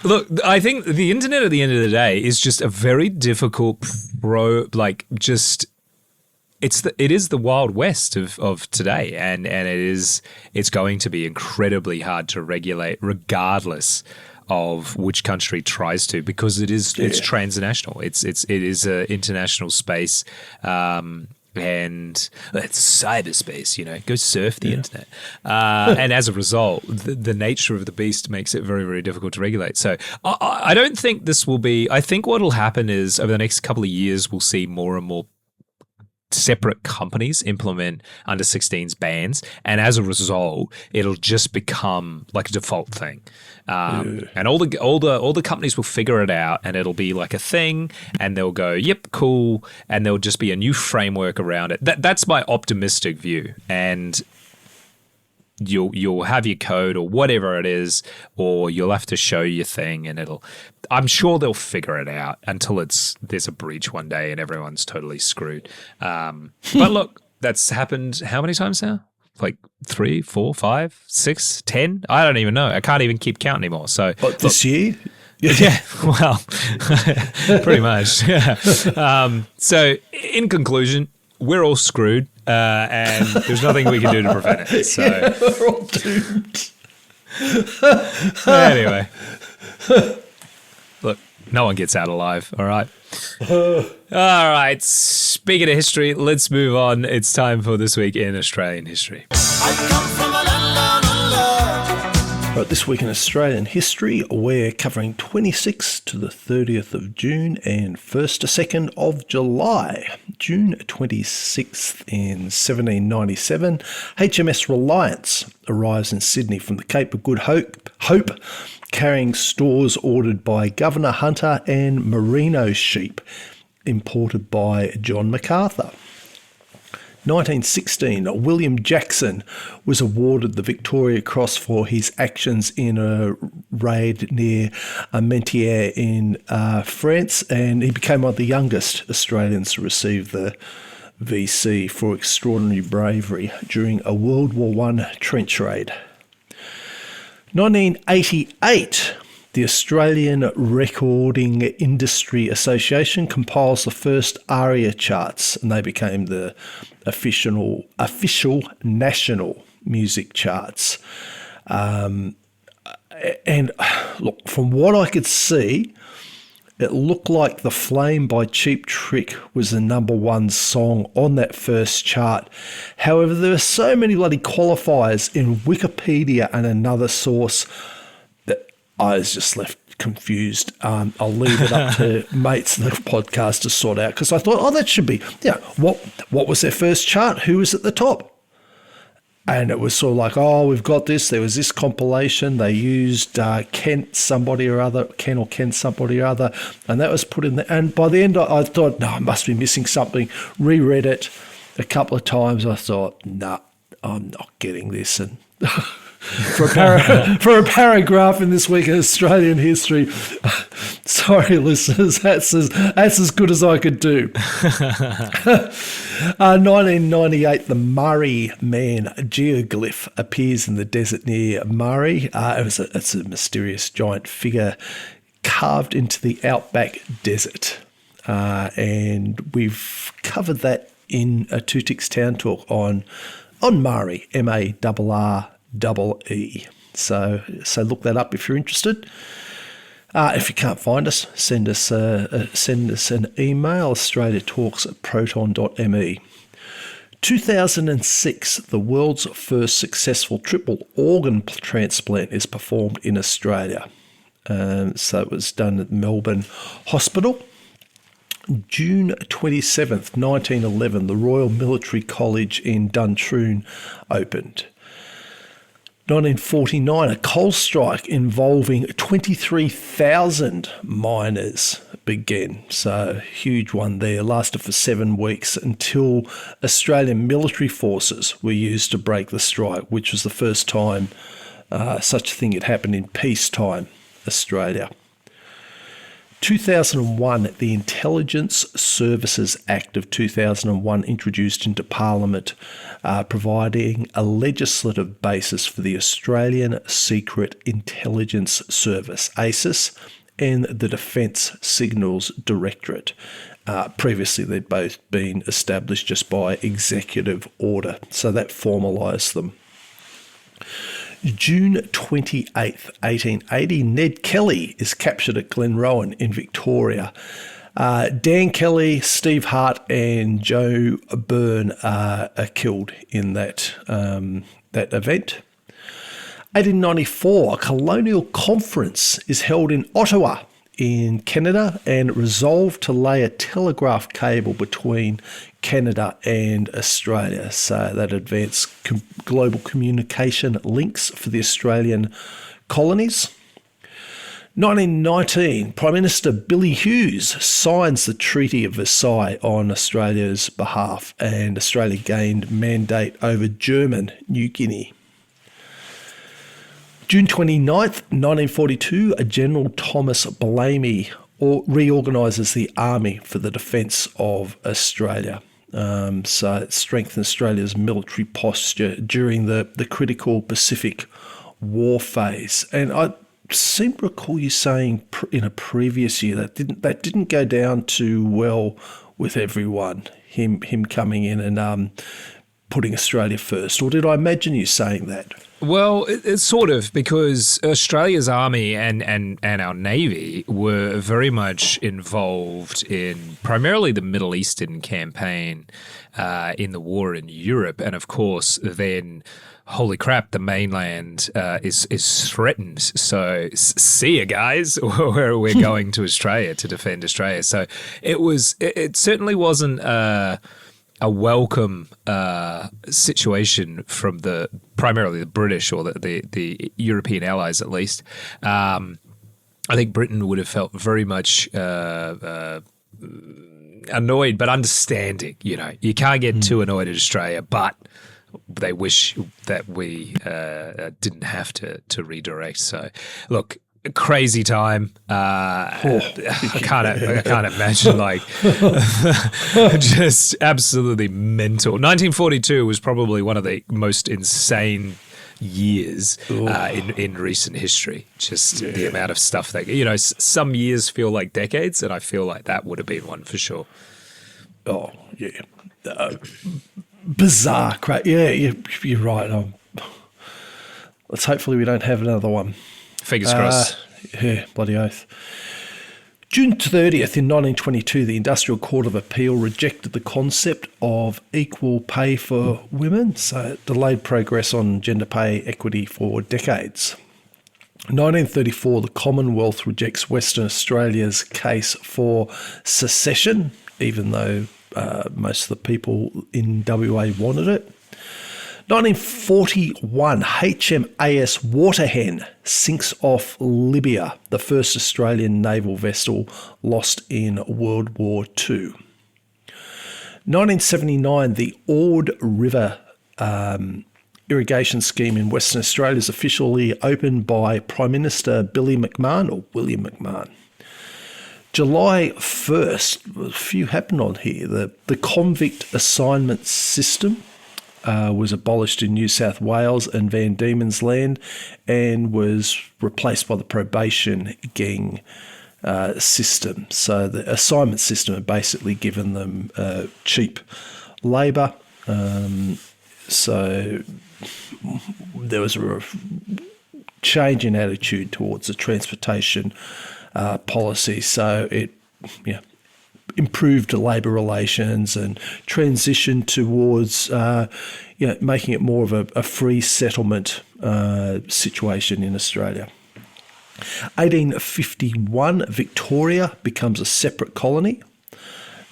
[SPEAKER 1] Look, I think the internet at the end of the day is just a very difficult it is the Wild West of today, and it's going to be incredibly hard to regulate regardless of which country tries to, because it's transnational. It is an international space, and it's cyberspace. Go surf the internet, and as a result, the nature of the beast makes it very, very difficult to regulate. So I don't think this will be. I think what will happen is over the next couple of years, we'll see more and more separate companies implement under 16s bans, and as a result, it'll just become like a default thing. And all the companies will figure it out, and it'll be like a thing, and they'll go, "Yep, cool," and there'll just be a new framework around it. That's my optimistic view, and you'll have your code or whatever it is, or you'll have to show your thing, and I'm sure they'll figure it out until there's a breach one day and everyone's totally screwed. But look, that's happened how many times now? Like 3, 4, 5, 6, 10? I don't even know. I can't even keep count anymore. So
[SPEAKER 2] this year?
[SPEAKER 1] Yeah, well, pretty much. Yeah. So in conclusion, we're all screwed, and there's nothing we can do to prevent it. So
[SPEAKER 2] we're all doomed.
[SPEAKER 1] Anyway, look, no one gets out alive. All right. All right. Speaking of history, let's move on. It's time for This Week in Australian History.
[SPEAKER 2] Right, this week in Australian history, we're covering 26th to the 30th of June and 1st to 2nd of July. June 26th in 1797, HMS Reliance arrives in Sydney from the Cape of Good Hope, carrying stores ordered by Governor Hunter and merino sheep, imported by John MacArthur. 1916, William Jackson was awarded the Victoria Cross for his actions in a raid near Armentières in France, and he became one of the youngest Australians to receive the VC for extraordinary bravery during a World War I trench raid. 1988, the Australian Recording Industry Association compiles the first ARIA charts, and they became the official national music charts. And look, from what I could see, it looked like The Flame by Cheap Trick was the number one song on that first chart. However, there are so many bloody qualifiers in Wikipedia and another source that I was just left confused. I'll leave it up to mates in the podcast to sort out, because I thought, that should be, what was their first chart? Who was at the top? And it was sort of like, oh, we've got this. There was this compilation. They used Ken somebody or other, and that was put in there. And by the end, I thought, no, I must be missing something. Reread it a couple of times. I thought, nah, I'm not getting this. And for a paragraph in this week of Australian history, sorry, listeners, that's as good as I could do. 1998, the Murray Man geoglyph appears in the desert near Murray. It's a mysterious giant figure carved into the outback desert. And we've covered that in a Two Ticks Town Talk on Murray, MARREE. So look that up if you're interested. If you can't find us, send us an email, australiatalks@proton.me. 2006, the world's first successful triple organ transplant is performed in Australia. So it was done at Melbourne Hospital. June 27th, 1911, the Royal Military College in Duntroon opened. 1949, a coal strike involving 23,000 miners began. So, huge one there. Lasted for 7 weeks until Australian military forces were used to break the strike, which was the first time such a thing had happened in peacetime Australia. 2001, the Intelligence Services Act of 2001 introduced into Parliament, providing a legislative basis for the Australian Secret Intelligence Service, ASIS, and the Defence Signals Directorate. Previously, they'd both been established just by executive order, so that formalised them. June 28th, 1880, Ned Kelly is captured at Glenrowan in Victoria. Dan Kelly, Steve Hart and Joe Byrne are killed in that event. 1894, a colonial conference is held in Ottawa in Canada and resolved to lay a telegraph cable between Canada and Australia. So that advanced global communication links for the Australian colonies. 1919, Prime Minister Billy Hughes signs the Treaty of Versailles on Australia's behalf, and Australia gained mandate over German New Guinea. June 29th, 1942, General Thomas Blamey reorganises the army for the defence of Australia. So it strengthened Australia's military posture during the critical Pacific War phase. And I seem to recall you saying in a previous year that didn't go down too well with everyone, him coming in and putting Australia first. Or did I imagine you saying that?
[SPEAKER 1] Well, it's sort of, because Australia's army and our navy were very much involved in primarily the Middle Eastern campaign in the war in Europe. And of course, then, holy crap, the mainland is threatened. So see ya, guys, we're going to Australia to defend Australia. So it certainly wasn't a welcome situation from primarily the British or the European allies, at least. I think Britain would have felt very much annoyed, but understanding. You know, you can't get too annoyed at Australia, but they wish that we didn't have to redirect. So, look. Crazy time. I can't imagine, like, just absolutely mental. 1942 was probably one of the most insane years in recent history. Just the amount of stuff that, some years feel like decades, and I feel like that would have been one for sure.
[SPEAKER 2] Oh, yeah. Bizarre. Yeah, you're right. Let's hopefully we don't have another one.
[SPEAKER 1] Fingers crossed.
[SPEAKER 2] Yeah, bloody oath. June 30th in 1922, the Industrial Court of Appeal rejected the concept of equal pay for women, so it delayed progress on gender pay equity for decades. 1934, the Commonwealth rejects Western Australia's case for secession, even though most of the people in WA wanted it. 1941, HMAS Waterhen sinks off Libya, the first Australian naval vessel lost in World War II. 1979, the Ord River irrigation scheme in Western Australia is officially opened by Prime Minister Billy McMahon, or William McMahon. July 1st, a few happened on here. The convict assignment system was abolished in New South Wales and Van Diemen's Land and was replaced by the probation gang system. So the assignment system had basically given them cheap labour. So there was a change in attitude towards the transportation policy. So it improved labour relations and transitioned towards making it more of a free settlement situation in Australia. 1851, Victoria becomes a separate colony.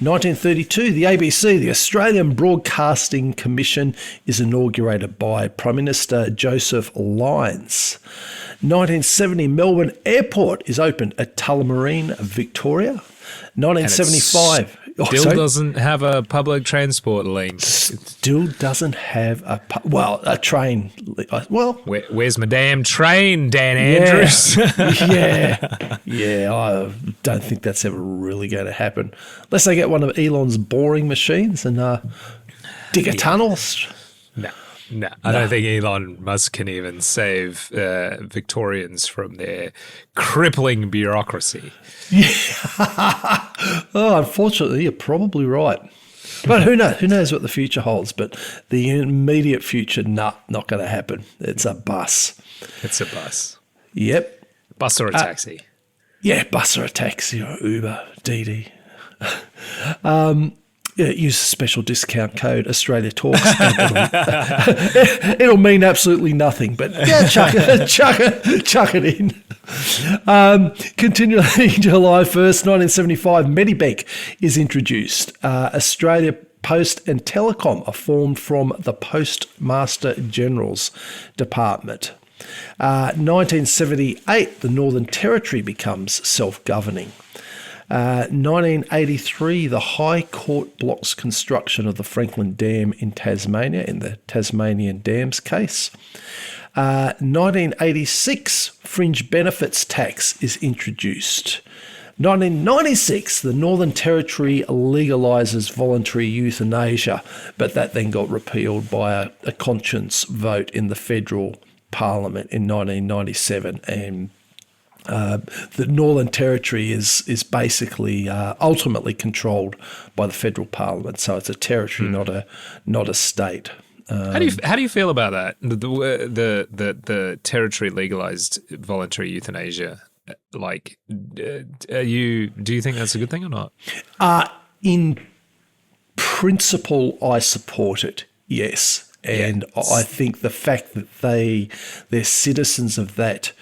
[SPEAKER 2] 1932, the ABC, the Australian Broadcasting Commission, is inaugurated by Prime Minister Joseph Lyons. 1970, Melbourne Airport is opened at Tullamarine, Victoria. 1975.
[SPEAKER 1] Still doesn't have a public transport link.
[SPEAKER 2] Still doesn't have a train. Well,
[SPEAKER 1] where's my damn train, Dan Andrews?
[SPEAKER 2] Yeah. I don't think that's ever really going to happen unless they get one of Elon's boring machines and dig a tunnel.
[SPEAKER 1] No, I don't think Elon Musk can even save Victorians from their crippling bureaucracy.
[SPEAKER 2] Yeah. Unfortunately, you're probably right. But who knows? Who knows what the future holds? But the immediate future, not going to happen. It's a bus.
[SPEAKER 1] It's a bus.
[SPEAKER 2] Yep.
[SPEAKER 1] Bus or a taxi?
[SPEAKER 2] Yeah, bus or a taxi or Uber, DD. Use a special discount code Australia Talks. It'll mean absolutely nothing, but chuck it in. Continuing July 1st, 1975, Medibank is introduced. Australia Post and Telecom are formed from the Postmaster General's Department. 1978, the Northern Territory becomes self-governing. 1983, the High Court blocks construction of the Franklin Dam in Tasmania in the Tasmanian Dams case. 1986, fringe benefits tax is introduced. 1996, the Northern Territory legalises voluntary euthanasia, but that then got repealed by a conscience vote in the federal parliament in 1997, and the Northern Territory is basically ultimately controlled by the federal parliament, so it's a territory, not a state.
[SPEAKER 1] How do you feel about that? The territory legalized voluntary euthanasia. Like, do you think that's a good thing or not?
[SPEAKER 2] In principle, I support it. Yes, and I think the fact that they're citizens of that.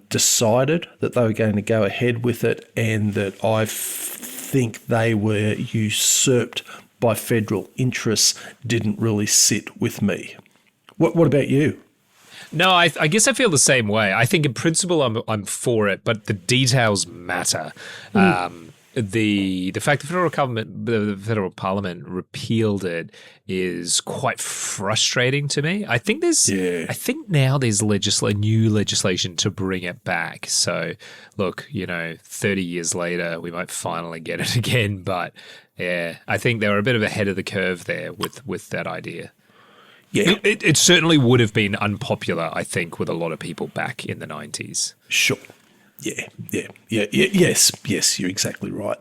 [SPEAKER 2] Decided that they were going to go ahead with it, and that I think they were usurped by federal interests didn't really sit with me. What about you?
[SPEAKER 1] No, I guess I feel the same way. I think in principle I'm for it, but the details matter. The fact the federal parliament repealed it is quite frustrating to me. I think now there's new legislation to bring it back. So look, 30 years later we might finally get it again. But yeah, I think they were a bit of ahead of the curve there with that idea. Yeah, it certainly would have been unpopular, I think, with a lot of people back in the 90s.
[SPEAKER 2] Sure. Yeah. Yes, you're exactly right.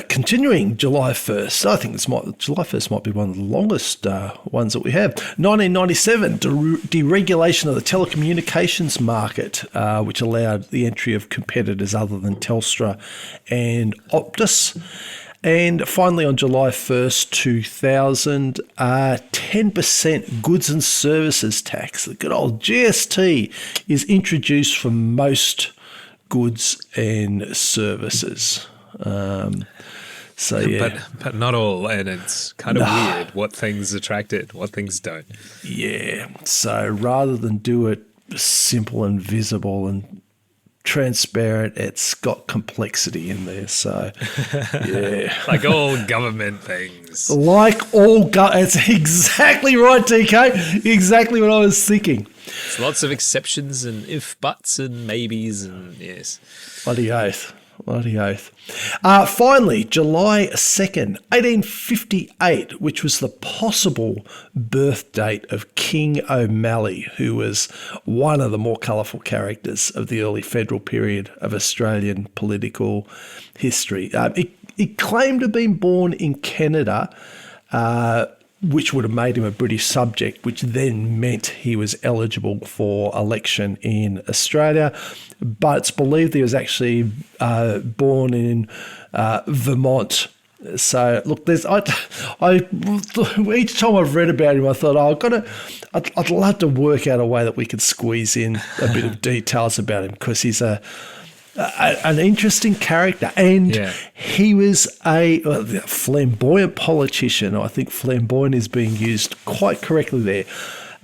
[SPEAKER 2] Continuing July 1st, I think July 1st might be one of the longest ones that we have. 1997, deregulation of the telecommunications market, which allowed the entry of competitors other than Telstra and Optus. And finally, on July 1st, 2000, 10% goods and services tax, the good old GST, is introduced for most goods and services. So, yeah.
[SPEAKER 1] But not all, and it's kind of weird what things attract it, what things don't.
[SPEAKER 2] Yeah. So rather than do it simple and visible and transparent, it's got complexity in there. So, yeah.
[SPEAKER 1] Like all government things.
[SPEAKER 2] It's exactly right, DK. Exactly what I was thinking.
[SPEAKER 1] It's lots of exceptions and if, buts and maybes and yes.
[SPEAKER 2] Bloody oath. Finally, July 2nd, 1858, which was the possible birth date of King O'Malley, who was one of the more colourful characters of the early federal period of Australian political history. He claimed to have been born in Canada, which would have made him a British subject, which then meant he was eligible for election in Australia. But it's believed he was actually born in Vermont. So look, each time I've read about him, I thought, I'd love to work out a way that we could squeeze in a bit of details about him, because he's an interesting character, and he was a flamboyant politician. I think flamboyant is being used quite correctly there.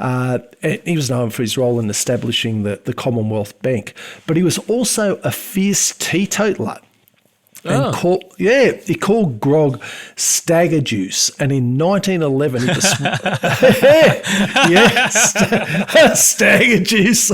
[SPEAKER 2] And he was known for his role in establishing the Commonwealth Bank, but he was also a fierce teetotaler. And he called grog stagger juice, and in 1911 he stagger juice.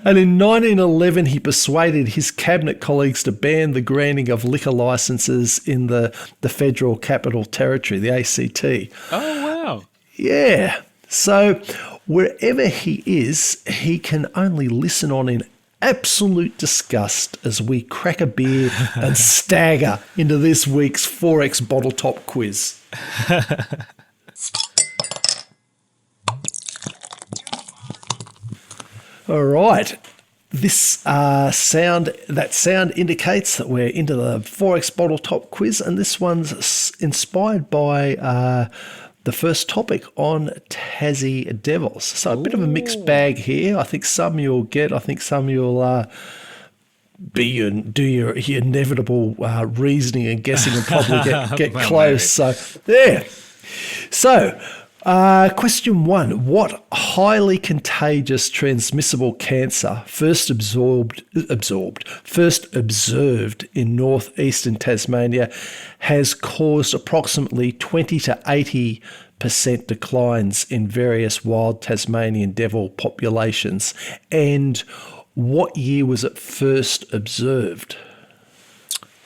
[SPEAKER 2] And in 1911 he persuaded his cabinet colleagues to ban the granting of liquor licenses in the Federal Capital Territory, the ACT.
[SPEAKER 1] Oh wow!
[SPEAKER 2] Yeah. So wherever he is, he can only listen on in absolute disgust as we crack a beer and stagger into this week's Forex bottle top quiz. All right. This sound indicates that we're into the Forex bottle top quiz, and this one's inspired by the first topic on Tassie Devils. So a bit of a mixed bag here. I think some you'll get. I think some you'll do your inevitable reasoning and guessing and probably get close.
[SPEAKER 1] Maybe.
[SPEAKER 2] So there. So question 1. What highly contagious transmissible cancer first observed in northeastern Tasmania has caused approximately 20 to 80% declines in various wild Tasmanian devil populations? And what year was it first observed?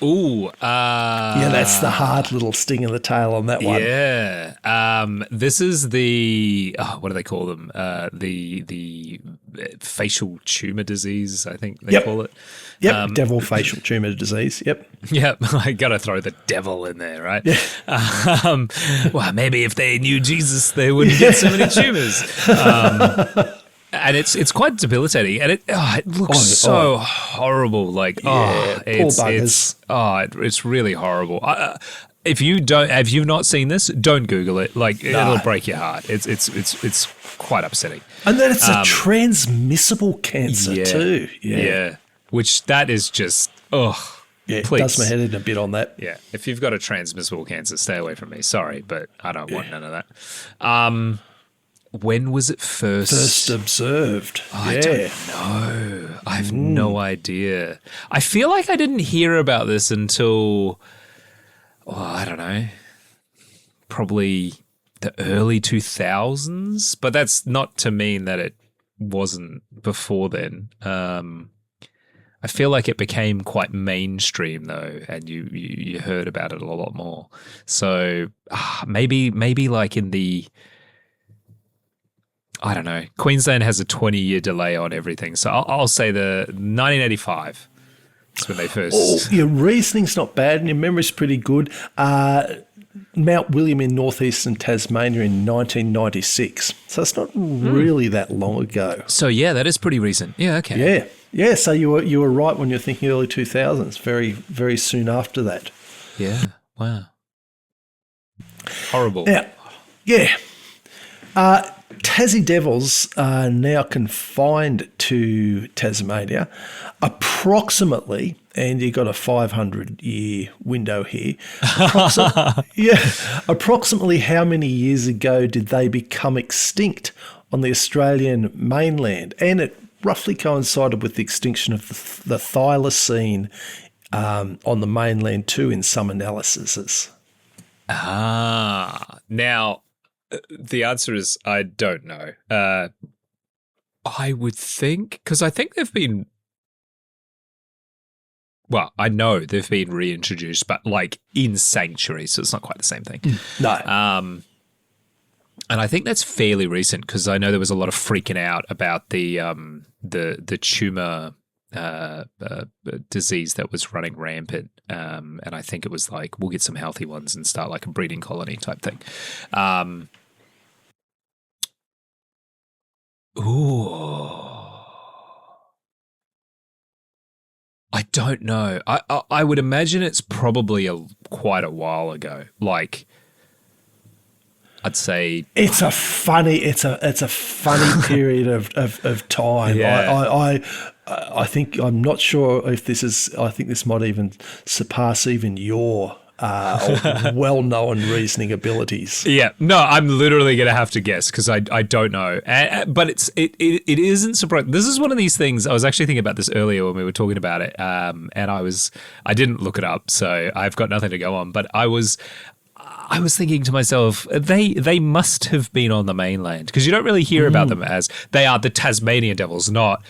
[SPEAKER 1] Ooh.
[SPEAKER 2] That's the hard little sting in the tail on that one.
[SPEAKER 1] Yeah. This is the, what do they call them? The facial tumor disease, I think they call it.
[SPEAKER 2] Yep, devil facial tumor disease. Yep.
[SPEAKER 1] Yep, I got to throw the devil in there, right? Yeah. Well, maybe if they knew Jesus, they wouldn't get so many tumors. And it's quite debilitating, and it looks so horrible. Like, it's really horrible. If you've not seen this, don't Google it. Like, it'll break your heart. It's quite upsetting.
[SPEAKER 2] And then it's a transmissible cancer too.
[SPEAKER 1] Yeah. Which that is just
[SPEAKER 2] it
[SPEAKER 1] please.
[SPEAKER 2] Does my head in a bit on that.
[SPEAKER 1] Yeah. If you've got a transmissible cancer, stay away from me. Sorry, but I don't want none of that. When was it first
[SPEAKER 2] observed?
[SPEAKER 1] I don't know. I have no idea. I feel like I didn't hear about this until, I don't know, probably the early 2000s. But that's not to mean that it wasn't before then. I feel like it became quite mainstream though, and you heard about it a lot more. So maybe like in the, I don't know. Queensland has a 20-year delay on everything. So I'll say the 1985 is when they first...
[SPEAKER 2] your reasoning's not bad and your memory's pretty good. Mount William in northeastern Tasmania in 1996. So it's not really that long ago.
[SPEAKER 1] So, yeah, that is pretty recent. Yeah, okay.
[SPEAKER 2] Yeah, so you were right when you're thinking early 2000s, very, very soon after that.
[SPEAKER 1] Yeah, wow. Horrible.
[SPEAKER 2] Yeah. Tassie Devils are now confined to Tasmania. Approximately and you got a 500-year window here. Approximately how many years ago did they become extinct on the Australian mainland? And it roughly coincided with the extinction of the thylacine on the mainland too in some analyses.
[SPEAKER 1] Now, the answer is I don't know. I would think, because I think they've been, well, I know they've been reintroduced, but like in sanctuaries, so it's not quite the same thing.
[SPEAKER 2] No.
[SPEAKER 1] And I think that's fairly recent because I know there was a lot of freaking out about the tumor disease that was running rampant, and I think it was like we'll get some healthy ones and start like a breeding colony type thing. I don't know. I would imagine it's probably quite a while ago. Like, I'd say
[SPEAKER 2] it's a funny period of time.
[SPEAKER 1] Yeah.
[SPEAKER 2] I think I'm not sure if this is. I think this might even surpass even your well-known reasoning abilities.
[SPEAKER 1] Yeah, no, I'm literally going to have to guess because I don't know. But it isn't surprising. This is one of these things. I was actually thinking about this earlier when we were talking about it, and I didn't look it up, so I've got nothing to go on. But I was thinking to myself, they must have been on the mainland because you don't really hear about them as they are the Tasmanian Devils, not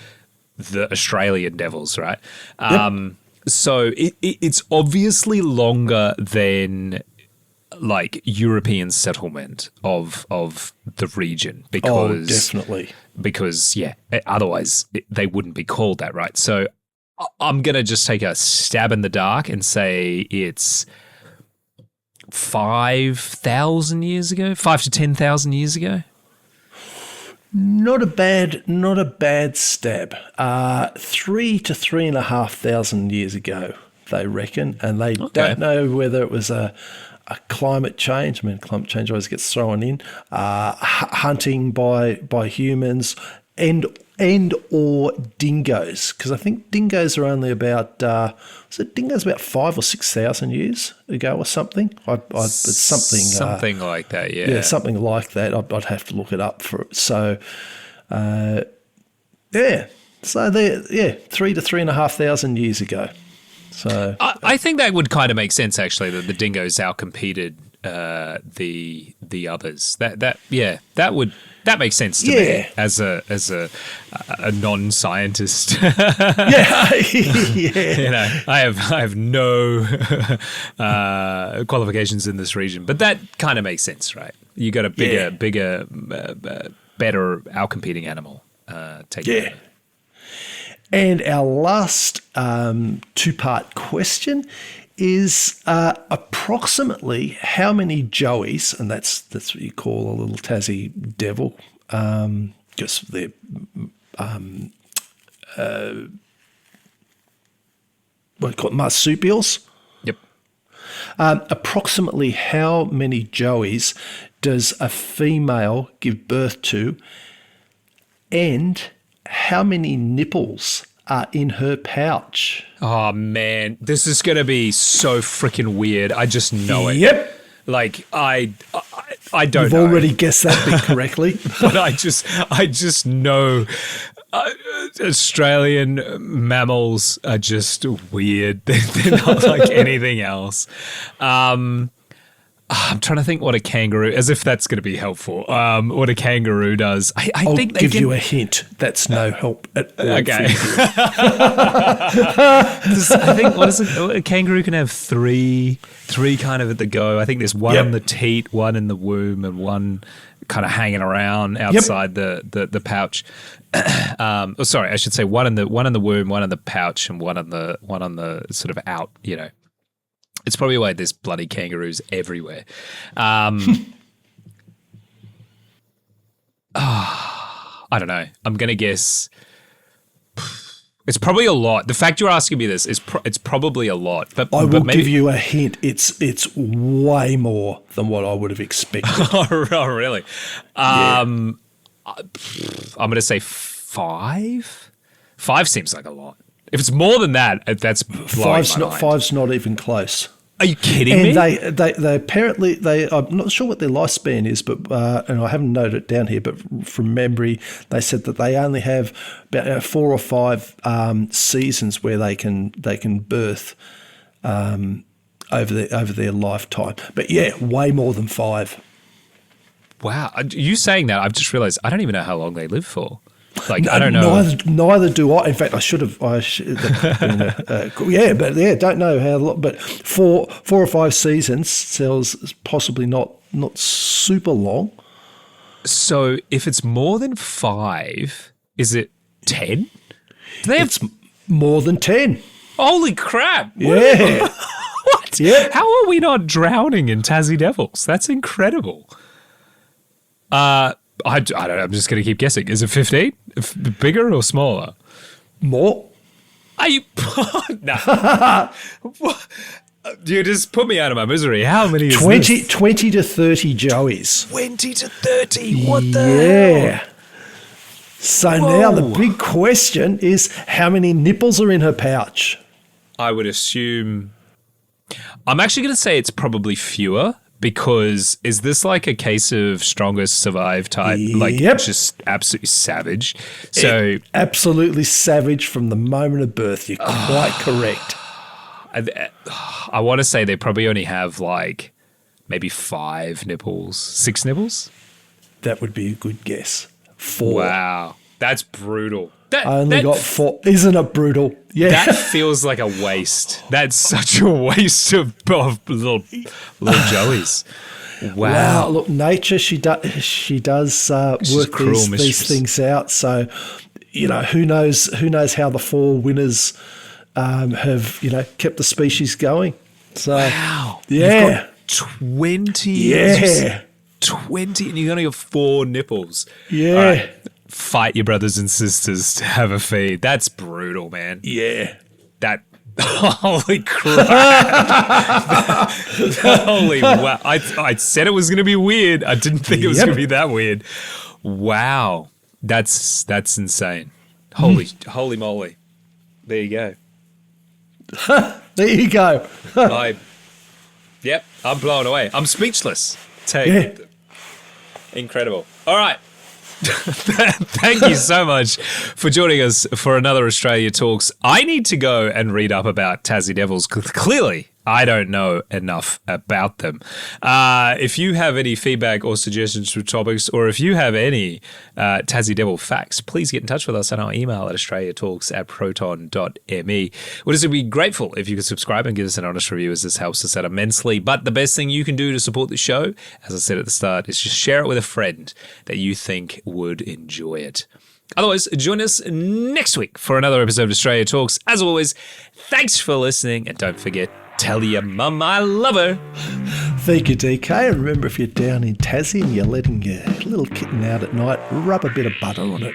[SPEAKER 1] the Australian Devils, right?
[SPEAKER 2] Yep.
[SPEAKER 1] So it's obviously longer than like European settlement of the region because
[SPEAKER 2] definitely
[SPEAKER 1] because otherwise they wouldn't be called that, right? So I'm gonna just take a stab in the dark and say it's 5,000 years ago, 5 to 10,000 years ago.
[SPEAKER 2] Not a bad stab. 3 to 3,500 years ago, they reckon, and they don't know whether it was a climate change. I mean, climate change always gets thrown in. Hunting by humans and or dingoes, because I think dingoes are only about dingoes about 5,000 or 6,000 years ago or something. It's something
[SPEAKER 1] like that.
[SPEAKER 2] Yeah, something like that. I'd have to look it up for it. So, So they're 3 to 3,500 years ago. So
[SPEAKER 1] I think that would kind of make sense actually that the dingoes outcompeted the others. That makes sense to me as a non-scientist.
[SPEAKER 2] Yeah.
[SPEAKER 1] You know, I have no qualifications in this region, but that kind of makes sense, right? You got a bigger, better outcompeting animal. Over.
[SPEAKER 2] And our last two-part question is approximately how many joeys, and that's what you call a little Tassie devil, because they're what do you call it, marsupials.
[SPEAKER 1] Yep.
[SPEAKER 2] Approximately how many joeys does a female give birth to, and how many nipples are in her pouch?
[SPEAKER 1] Oh man, this is gonna be so freaking weird. I just know it.
[SPEAKER 2] Yep.
[SPEAKER 1] Like I don't
[SPEAKER 2] You've
[SPEAKER 1] know.
[SPEAKER 2] already guessed that bit correctly.
[SPEAKER 1] But I just know Australian mammals are just weird. They're not like anything else. I'm trying to think what a kangaroo, as if that's going to be helpful, what a kangaroo does.
[SPEAKER 2] I'll
[SPEAKER 1] think
[SPEAKER 2] give you a hint. That's no help at all.
[SPEAKER 1] Okay. I think, what is it? A kangaroo can have three kind of at the go. I think there's one on the teat, one in the womb, and one kind of hanging around outside the pouch. Sorry, I should say one in the womb, one in the pouch, and one on the sort of out, you know. It's probably why there's bloody kangaroos everywhere. I don't know. I'm going to guess it's probably a lot. The fact you're asking me this is it's probably a lot. But
[SPEAKER 2] I will
[SPEAKER 1] maybe,
[SPEAKER 2] give you a hint. It's way more than what I would have expected.
[SPEAKER 1] Oh, really? I'm going to say 5. 5 seems like a lot. If it's more than that, that's blowing my mind.
[SPEAKER 2] Five's not even close.
[SPEAKER 1] Are you kidding me?
[SPEAKER 2] And they apparently I'm not sure what their lifespan is, but and I haven't noted it down here, but from memory, they said that they only have about 4 or 5 seasons where they can birth over their lifetime. But yeah, way more than 5.
[SPEAKER 1] Wow, you saying that? I've just realised I don't even know how long they live for. Like, I don't know.
[SPEAKER 2] Neither do I. In fact, I should have. Don't know how long. But 4 or 5 seasons sounds possibly not super long.
[SPEAKER 1] So if it's more than 5, is it 10?
[SPEAKER 2] It's more than 10.
[SPEAKER 1] Holy crap!
[SPEAKER 2] Yeah.
[SPEAKER 1] What?
[SPEAKER 2] Yeah.
[SPEAKER 1] How are we not drowning in Tassie Devils? That's incredible. I don't know. I'm just going to keep guessing. Is it 15? Bigger or smaller?
[SPEAKER 2] More.
[SPEAKER 1] Are you? No. You just put me out of my misery. How many is
[SPEAKER 2] 20
[SPEAKER 1] this?
[SPEAKER 2] 20 to 30 joeys.
[SPEAKER 1] 20 to 30. What the hell?
[SPEAKER 2] So now the big question is, how many nipples are in her pouch?
[SPEAKER 1] I would assume. I'm actually going to say it's probably fewer. Because is this like a case of strongest survive type? Like just absolutely savage. So
[SPEAKER 2] absolutely savage from the moment of birth. You're quite correct.
[SPEAKER 1] I want to say they probably only have like maybe 5 nipples, 6 nipples.
[SPEAKER 2] That would be a good guess. 4.
[SPEAKER 1] Wow, that's brutal.
[SPEAKER 2] I only got 4. Isn't it brutal? Yeah.
[SPEAKER 1] That feels like a waste. That's such a waste of little joeys. Wow.
[SPEAKER 2] Look, nature, she does work these things out. So, who knows how the 4 winners have, kept the species going. So,
[SPEAKER 1] wow.
[SPEAKER 2] Yeah.
[SPEAKER 1] You've got 20.
[SPEAKER 2] Yeah.
[SPEAKER 1] 20 and you only have 4 nipples.
[SPEAKER 2] Yeah.
[SPEAKER 1] All right. Fight your brothers and sisters to have a feed. That's brutal, man.
[SPEAKER 2] Yeah.
[SPEAKER 1] That holy crap. Holy wow. I said it was going to be weird. I didn't think it was going to be that weird. Wow. That's insane. Holy moly. There you go.
[SPEAKER 2] There you go.
[SPEAKER 1] Yep, I'm blown away. I'm speechless. Incredible. All right. Thank you so much for joining us for another Australia Talks. I need to go and read up about Tassie Devils because clearly I don't know enough about them. If you have any feedback or suggestions for topics, or if you have any Tassie Devil facts, please get in touch with us on our email at australiatalks@proton.me. We'd also be grateful if you could subscribe and give us an honest review, as this helps us out immensely. But the best thing you can do to support the show, as I said at the start, is just share it with a friend that you think would enjoy it. Otherwise, join us next week for another episode of Australia Talks. As always, thanks for listening, and don't forget, tell your mum I love her.
[SPEAKER 2] Thank you, DK. And remember, if you're down in Tassie and you're letting your little kitten out at night, rub a bit of butter on it.